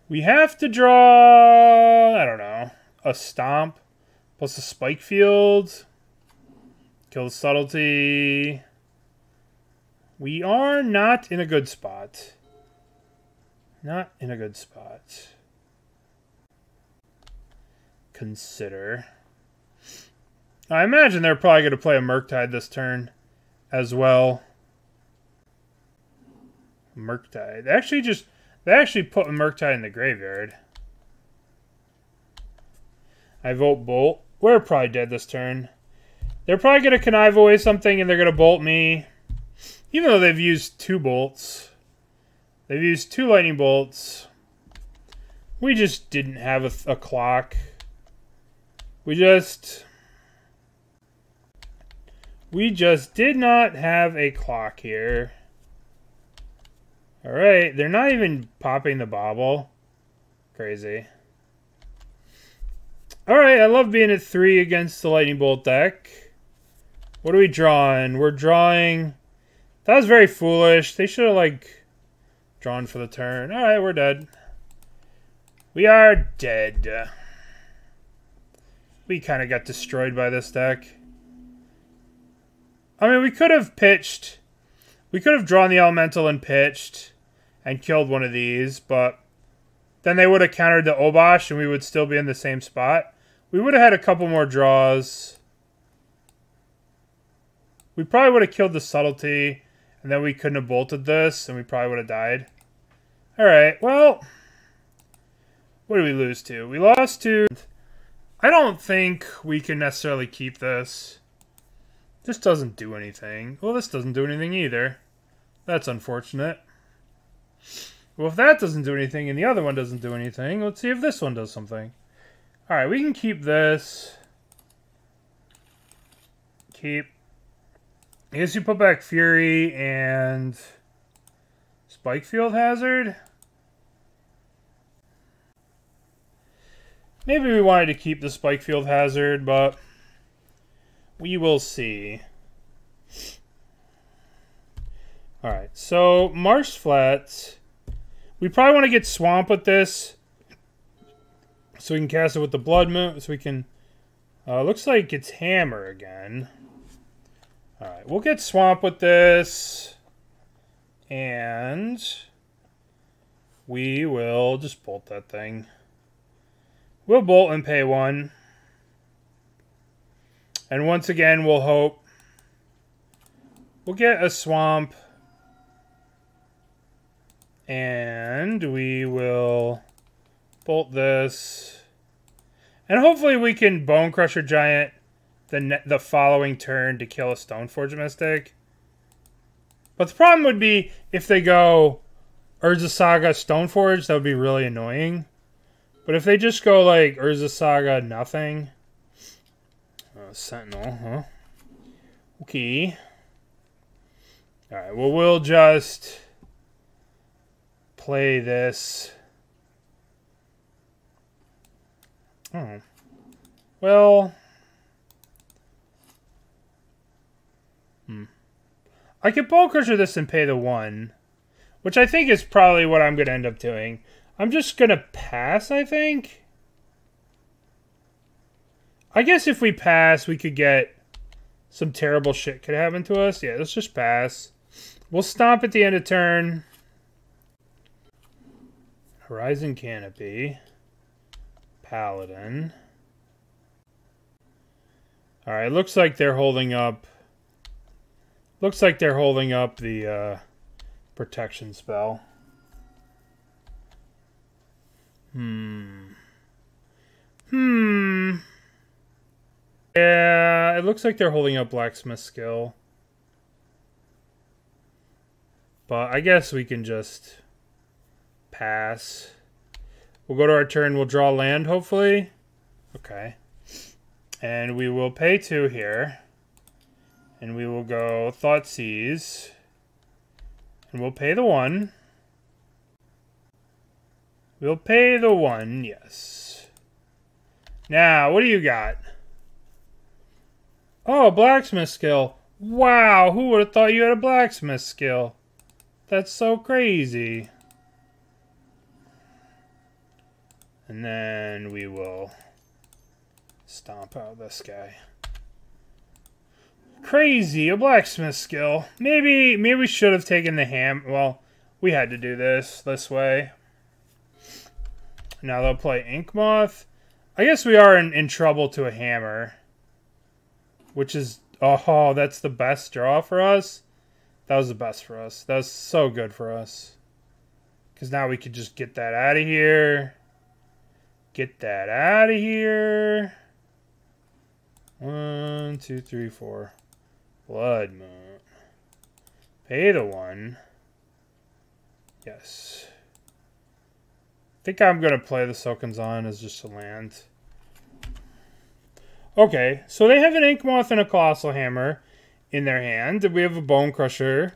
We have to draw, I don't know, a Stomp plus a Spikefield. Kill the Subtlety. We are not in a good spot. Not in a good spot. Consider. I imagine they're probably going to play a Murktide this turn as well. Murktide. They actually put a Murktide in the graveyard. I vote Bolt. We're probably dead this turn. They're probably going to connive away something and they're going to bolt me. Even though they've used 2 bolts. They've used 2 lightning bolts. We just didn't have a clock. We just did not have a clock here. Alright, they're not even popping the bauble. Crazy. Alright, I love being at 3 against the Lightning Bolt deck. What are we drawing? We're drawing... That was very foolish. They should have, like, drawn for the turn. Alright, we're dead. We are dead. We kind of got destroyed by this deck. I mean, we could have pitched... We could have drawn the Elemental and pitched and killed one of these, but then they would have countered the Obosh and we would still be in the same spot. We would have had a couple more draws. We probably would have killed the Subtlety, and then we couldn't have bolted this, and we probably would have died. Alright, well, what did we lose to? We lost to... I don't think we can necessarily keep this. This doesn't do anything. Well, this doesn't do anything either. That's unfortunate. Well, if that doesn't do anything and the other one doesn't do anything, let's see if this one does something. Alright, we can keep this. Keep. I guess you put back Fury and Spikefield Hazard. Maybe we wanted to keep the Spikefield Hazard, but we will see. Alright, so Marsh Flats. We probably want to get Swamp with this. So we can cast it with the Blood Moon. So we can... looks like it's Hammer again. Alright, we'll get Swamp with this. And... we will just bolt that thing. We'll bolt and pay 1. And once again, we'll hope We'll get a swamp. And we will bolt this. And hopefully we can Bonecrusher Giant the following turn to kill a Stoneforge Mystic. But the problem would be if they go Urza Saga Stoneforge, that would be really annoying. But if they just go like Urza Saga nothing. Sentinel, huh? Okay. Alright, well we'll just play this. Oh. Well. I could Bonecrusher this and pay the 1. Which I think is probably what I'm going to end up doing. I'm just going to pass, I think. I guess if we pass, we could get some terrible shit could happen to us. Yeah, let's just pass. We'll stomp at the end of turn. Horizon Canopy. Paladin. Alright, looks like they're holding up. Looks like they're holding up the protection spell. Yeah, it looks like they're holding up Blacksmith Skill. But I guess we can just pass. We'll go to our turn. We'll draw land, hopefully. Okay. And we will pay 2 here. And we will go Thoughtseize. And we'll pay the 1. We'll pay the 1, yes. Now, what do you got? Oh, blacksmith skill. Wow, who would have thought you had a blacksmith skill? That's so crazy. And then we will stomp out this guy. Crazy, a blacksmith skill. Maybe we should have taken the ham. Well, we had to do this way. Now they'll play Ink Moth. I guess we are in trouble to a hammer. Which is, oh, that's the best draw for us. That was the best for us. That was so good for us. Because now we could just get that out of here. Get that out of here. 1, 2, 3, 4. Blood Moon. Pay the 1. Yes. I think I'm going to play the Sokenzan as just a land. Okay, so they have an Ink Moth and a Colossal Hammer in their hand. We have a Bonecrusher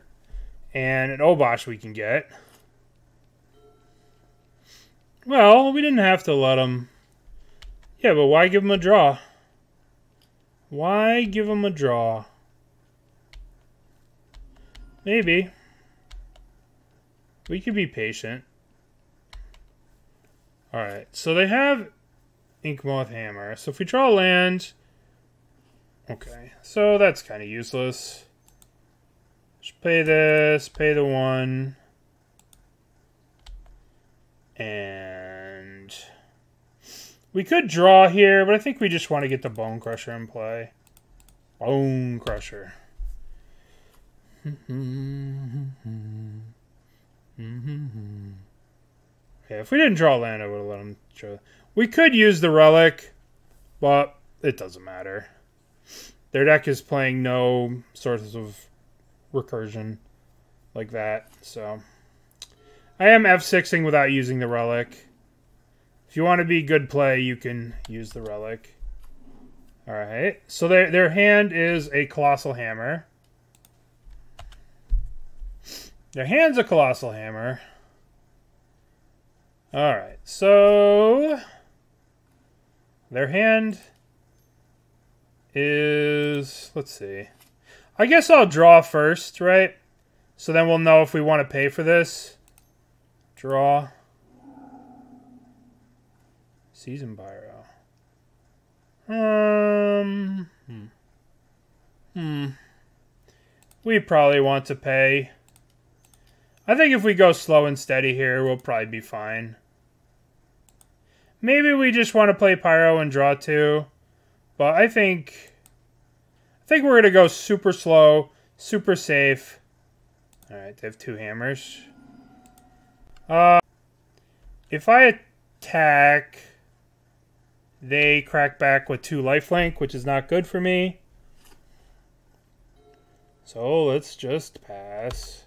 and an Obosh we can get. Well, we didn't have to let them. Yeah, but why give them a draw? Why give them a draw? Maybe. We could be patient. Alright, so they have Ink Moth Hammer. So if we draw land... Okay, so that's kind of useless. Just pay this, pay the 1. And... we could draw here, but I think we just want to get the Bonecrusher in play. Bonecrusher. Okay, if we didn't draw land, I would have let him draw. We could use the Relic, but it doesn't matter. Their deck is playing no sources of recursion like that, so... I am F6ing without using the Relic. If you want to be good play, you can use the Relic. Alright, so their hand is a Colossal Hammer. Their hand's a Colossal Hammer. Alright, so... their hand is... let's see. I guess I'll draw first, right? So then we'll know if we want to pay for this. Draw. Seasoned Pyro. We probably want to pay. I think if we go slow and steady here, we'll probably be fine. Maybe we just want to play Pyro and draw 2. But I think we're going to go super slow, Super safe. Alright, they have 2 hammers. If I attack, they crack back with 2 lifelink, which is not good for me. So let's just pass.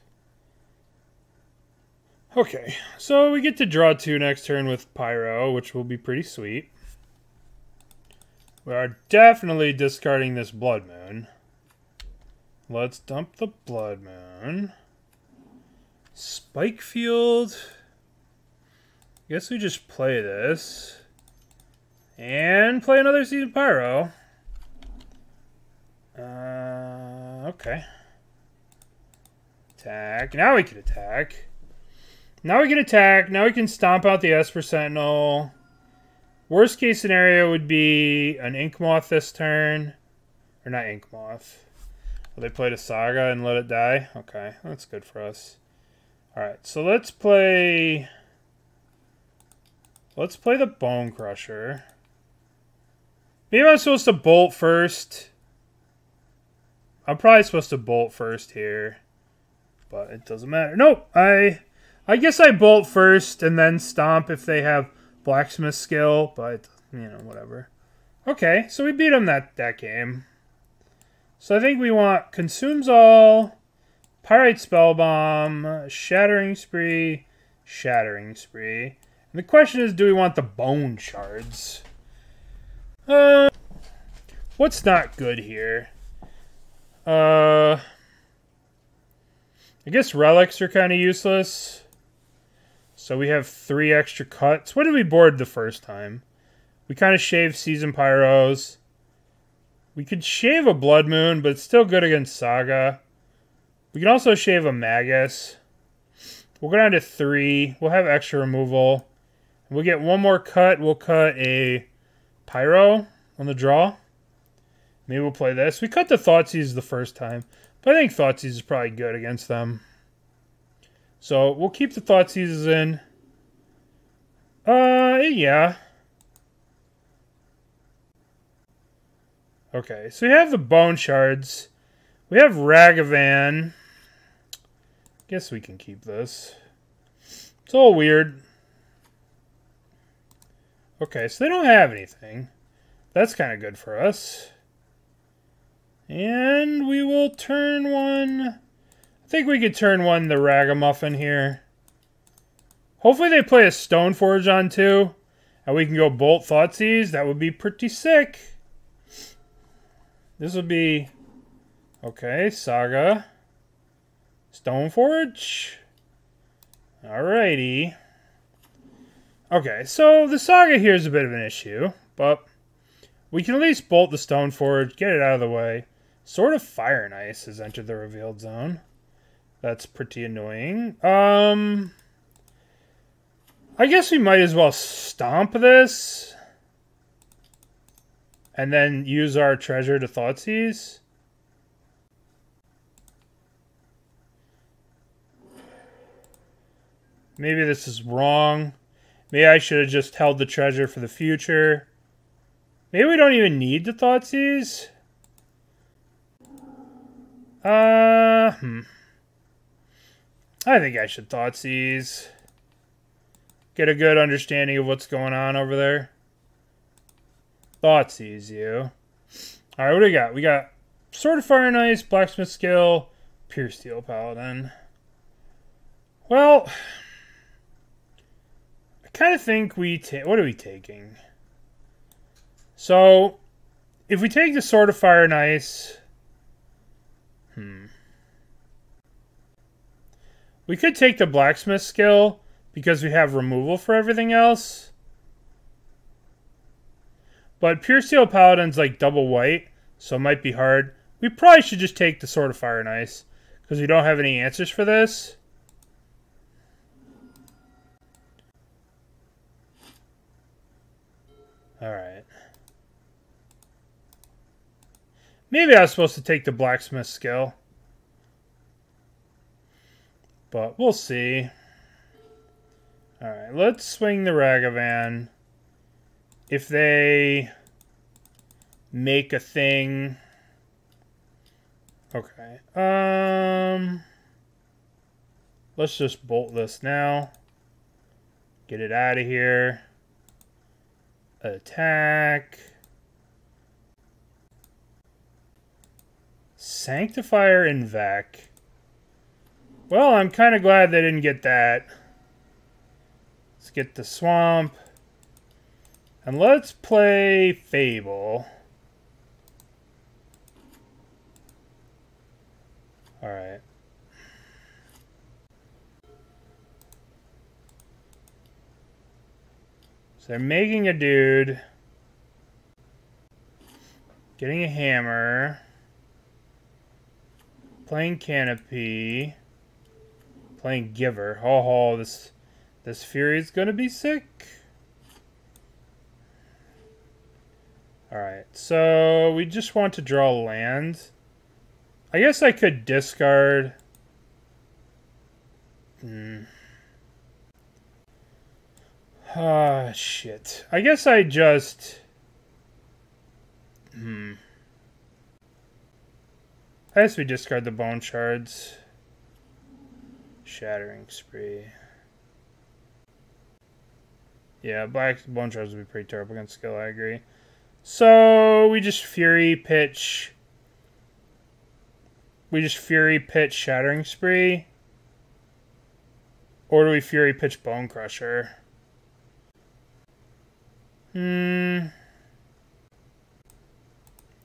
Okay, so we get to draw 2 next turn with Pyro, which will be pretty sweet. We are definitely discarding this Blood Moon. Let's dump the Blood Moon. Spikefield. Guess we just play this. And play another Seasoned Pyro. Okay. Attack. Now we can attack. Now we can attack. Now we can stomp out the Esper Sentinel. Worst case scenario would be an Ink Moth this turn. Or not Ink Moth. Well, they played a Saga and let it die? Okay, that's good for us. Alright, so let's play... Let's play the Bonecrusher. Maybe I'm supposed to bolt first. I'm probably supposed to bolt first here. But it doesn't matter. Nope, I guess I bolt first and then stomp if they have blacksmith skill. But, you know, whatever. Okay, so we beat them that game. So I think we want Consumes All, Pyrite Spellbomb, Shattering Spree, Shattering Spree. And the question is, do we want the Bone Shards? What's not good here? I guess relics are kind of useless. So we have 3 extra cuts. What did we board the first time? We kind of shaved Seasoned Pyros. We could shave a Blood Moon, but it's still good against Saga. We can also shave a Magus. We'll go down to 3. We'll have extra removal. We'll get 1 more cut. We'll cut a Pyro on the draw. Maybe we'll play this. We cut the Thoughtseize the first time, but I think Thoughtseize is probably good against them. So we'll keep the Thoughtseizes in. Yeah. Okay, so we have the Bone Shards. We have Ragavan. Guess we can keep this. It's all weird. Okay, so they don't have anything. That's kind of good for us. And we will turn 1. I think we could turn 1 the Ragamuffin here. Hopefully they play a Stoneforge on 2. And we can go Bolt Thoughtseize. That would be pretty sick. This would be... Okay, Saga. Stoneforge. Alrighty. Okay, so the Saga here is a bit of an issue. But we can at least bolt the Stoneforge, get it out of the way. Sword of Fire and Ice has entered the revealed zone. That's pretty annoying. I guess we might as well stomp this. And then use our treasure to Thoughtseize. Maybe this is wrong. Maybe I should have just held the treasure for the future. Maybe we don't even need the Thoughtseize. I think I should Thoughtseize. Get a good understanding of what's going on over there. Thoughtseize you. Alright, what do we got? We got Sword of Fire and Ice, Blacksmith Skill, Pure Steel Paladin. Well, I kind of think we what are we taking? So, if we take the Sword of Fire and Ice... We could take the Blacksmith Skill, because we have removal for everything else. But Pure Steel Paladin's like double white, so it might be hard. We probably should just take the Sword of Fire and Ice, because we don't have any answers for this. Alright. Maybe I was supposed to take the Blacksmith Skill. But we'll see. Alright, let's swing the Ragavan. If they make a thing... Okay. Let's just bolt this now. Get it out of here. Attack. Sanctifier and Vec. Well, I'm kind of glad they didn't get that. Let's get the Swamp. And let's play Fable. Alright. So they're making a dude. Getting a hammer. Playing Canopy. Playing Giver. Oh, this Fury's gonna be sick. Alright, so we just want to draw land. I guess I could discard. Ah, shit. I guess I just... I guess we discard the Bone Shards. Shattering Spree. Yeah, black Bone Shards would be pretty terrible against skill, I agree. So, we just Fury pitch... We just Fury pitch Shattering Spree? Or do we Fury pitch Bonecrusher?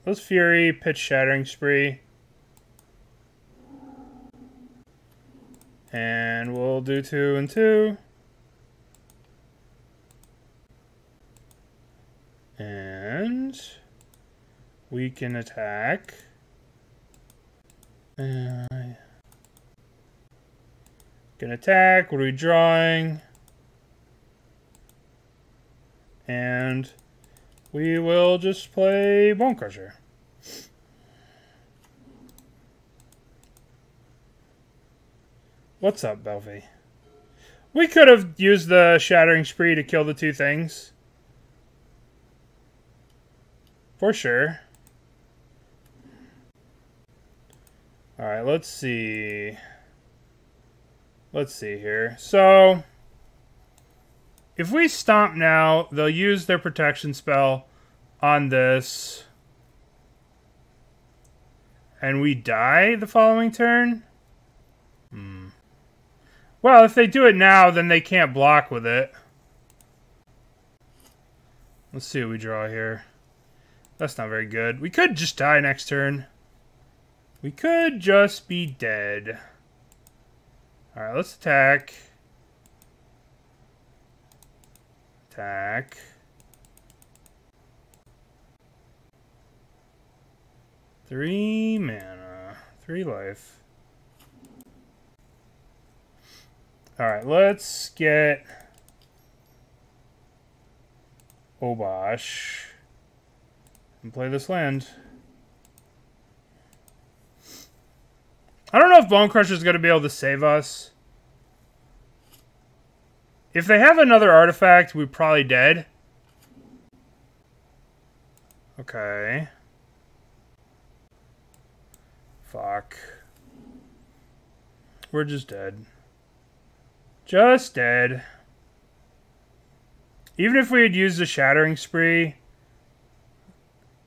Let's Fury pitch Shattering Spree. And we'll do 2 and 2. And we can attack. Can attack. What are we drawing? And we will just play Bonecrusher. What's up, Belvy? We could have used the Shattering Spree to kill the 2 things. For sure. Alright, let's see. Let's see here. So, if we stomp now, they'll use their protection spell on this. And we die the following turn? Well, if they do it now, then they can't block with it. Let's see what we draw here. That's not very good. We could just die next turn. We could just be dead. Alright, let's attack. Attack. Three mana. 3 life. Alright, let's get Obosh and play this land. I don't know if Bonecrusher is going to be able to save us. If they have another artifact, we're probably dead. Okay. Fuck. We're just dead. Just dead. Even if we had used the Shattering Spree,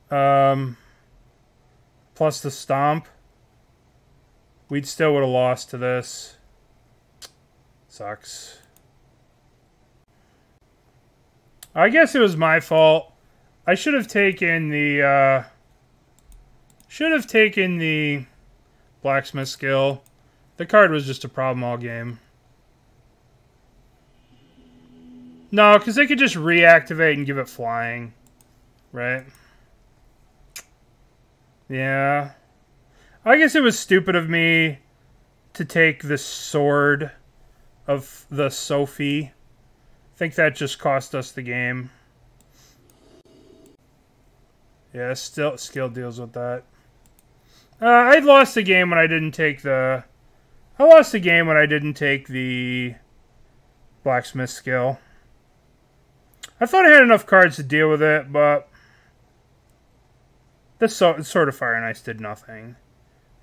plus the Stomp, we'd still would have lost to this. Sucks. I guess it was my fault. I should have taken the Blacksmith skill. The card was just a problem all game. No, because they could just reactivate and give it flying. Right? Yeah. I guess it was stupid of me to take the Sword of the Sophie. I think that just cost us the game. Yeah, still skill deals with that. I lost the game when I didn't take the... I lost the game when I didn't take the Blacksmith skill. I thought I had enough cards to deal with it, but the Sword of Fire and Ice did nothing.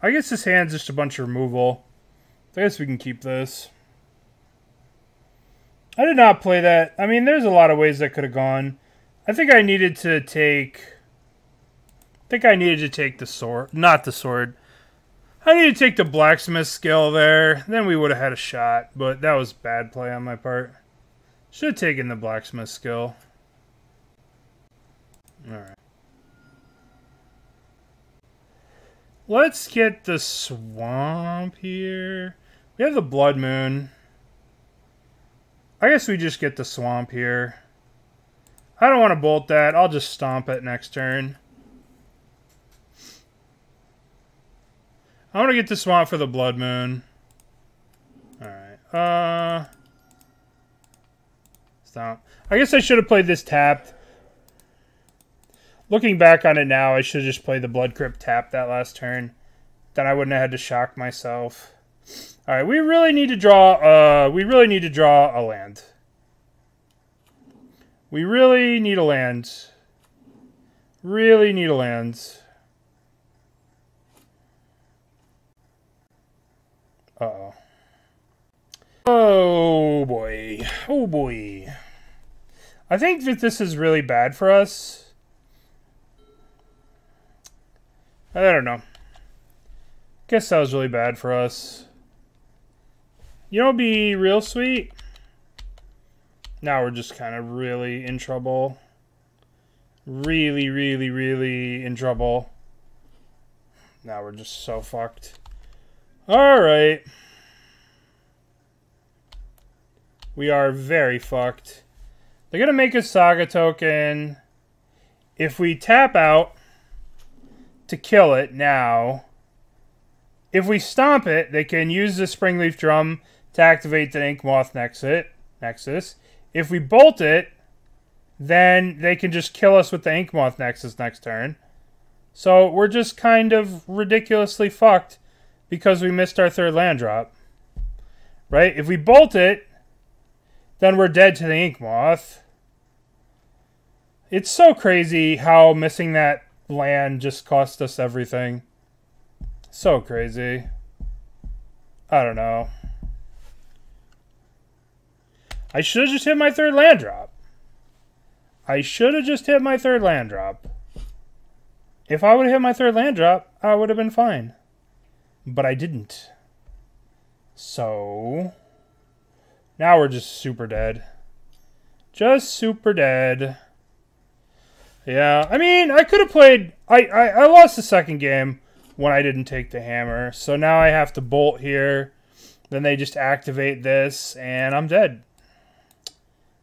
I guess this hand's just a bunch of removal. I guess we can keep this. I did not play that. I mean, there's a lot of ways that could have gone. I think I needed to take... the sword. Not the sword. I needed to take the blacksmith skill there. Then we would have had a shot. But that was bad play on my part. Should have taken the blacksmith skill. Alright. Let's get the swamp here. We have the blood moon. I guess we just get the swamp here. I don't want to bolt that. I'll just stomp it next turn. I want to get the swamp for the blood moon. Alright. Stomp. I guess I should have played this tapped. Looking back on it now, I should have just played the Blood Crypt tapped that last turn. Then I wouldn't have had to shock myself. Alright, we really need to draw a land. We really need a land. Really need a land. Uh-oh. Oh boy. Oh boy. I think that this is really bad for us. I don't know. Guess that was really bad for us. You know, it'd be real sweet. Now we're just kind of really in trouble. Really, really, really in trouble. Now we're just so fucked. Alright. We are very fucked. They're going to make a Saga token. If we tap out to kill it now, if we stomp it, they can use the Springleaf Drum to activate the Inkmoth Nexus. If we bolt it, then they can just kill us with the Inkmoth Nexus next turn. So we're just kind of ridiculously fucked because we missed our third land drop. Right? If we bolt it, then we're dead to the Inkmoth. It's so crazy how missing that land just cost us everything. So crazy. I don't know. I should have just hit my third land drop. I should have just hit my third land drop. If I would have hit my third land drop, I would have been fine. But I didn't. So now we're just super dead. Just super dead. Yeah, I mean, I could have played... I lost the second game when I didn't take the hammer. So now I have to bolt here. Then they just activate this, and I'm dead.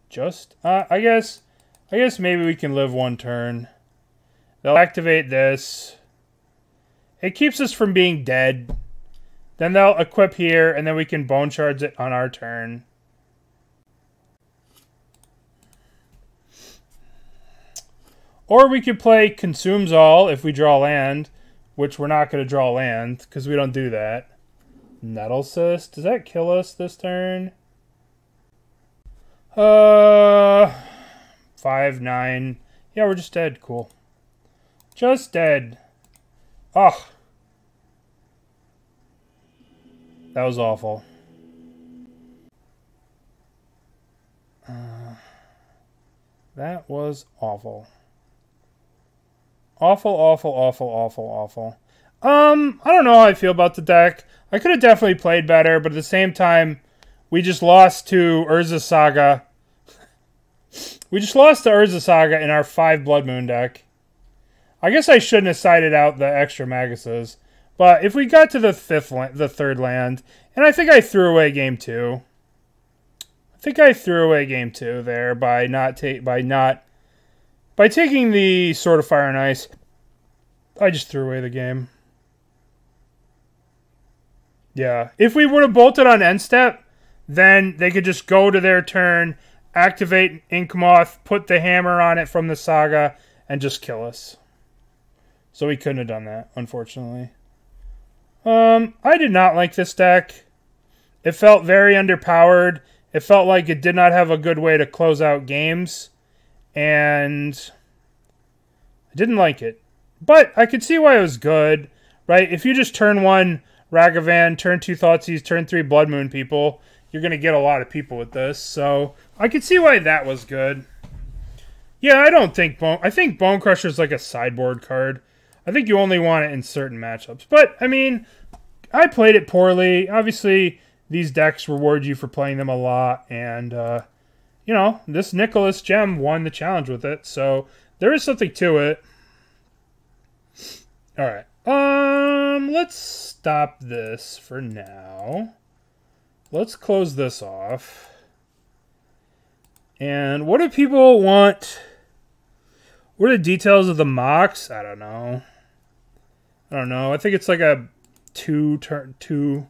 Just, I guess maybe we can live one turn. They'll activate this. It keeps us from being dead. Then they'll equip here, and then we can Bone Shards it on our turn. Or we could play Consumes All if we draw land, which we're not going to draw land, because we don't do that. Nettle Cyst, does that kill us this turn? 5-9. Yeah, we're just dead. Cool. Just dead. Oh. That was awful. That was awful. Awful, awful, awful, awful, awful. I don't know how I feel about the deck. I could have definitely played better, but at the same time, we just lost to Urza Saga. We just lost to Urza Saga in our 5 Blood Moon deck. I guess I shouldn't have sided out the extra Maguses. But if we got to the third land, and I think I threw away game 2. I think I threw away game 2 there by taking the Sword of Fire and Ice. I just threw away the game. Yeah. If we would have bolted on end step, then they could just go to their turn, activate Inkmoth, put the hammer on it from the Saga, and just kill us. So we couldn't have done that, unfortunately. I did not like this deck. It felt very underpowered. It felt like it did not have a good way to close out games. And I didn't like it. But I could see why it was good. right? If you just turn 1 Ragavan, turn 2 Thoughtseizes, turn 3 Blood Moon people, you're going to get a lot of people with this. So I could see why that was good. Yeah, I think Bonecrusher is like a sideboard card. I think you only want it in certain matchups. But, I mean, I played it poorly. Obviously, these decks reward you for playing them a lot. And, you know, this Nicholas Gem won the challenge with it. So there is something to it. All right. Let's stop this for now. Let's close this off. And what do people want? What are the details of the mocks? I don't know. I think it's like a 2.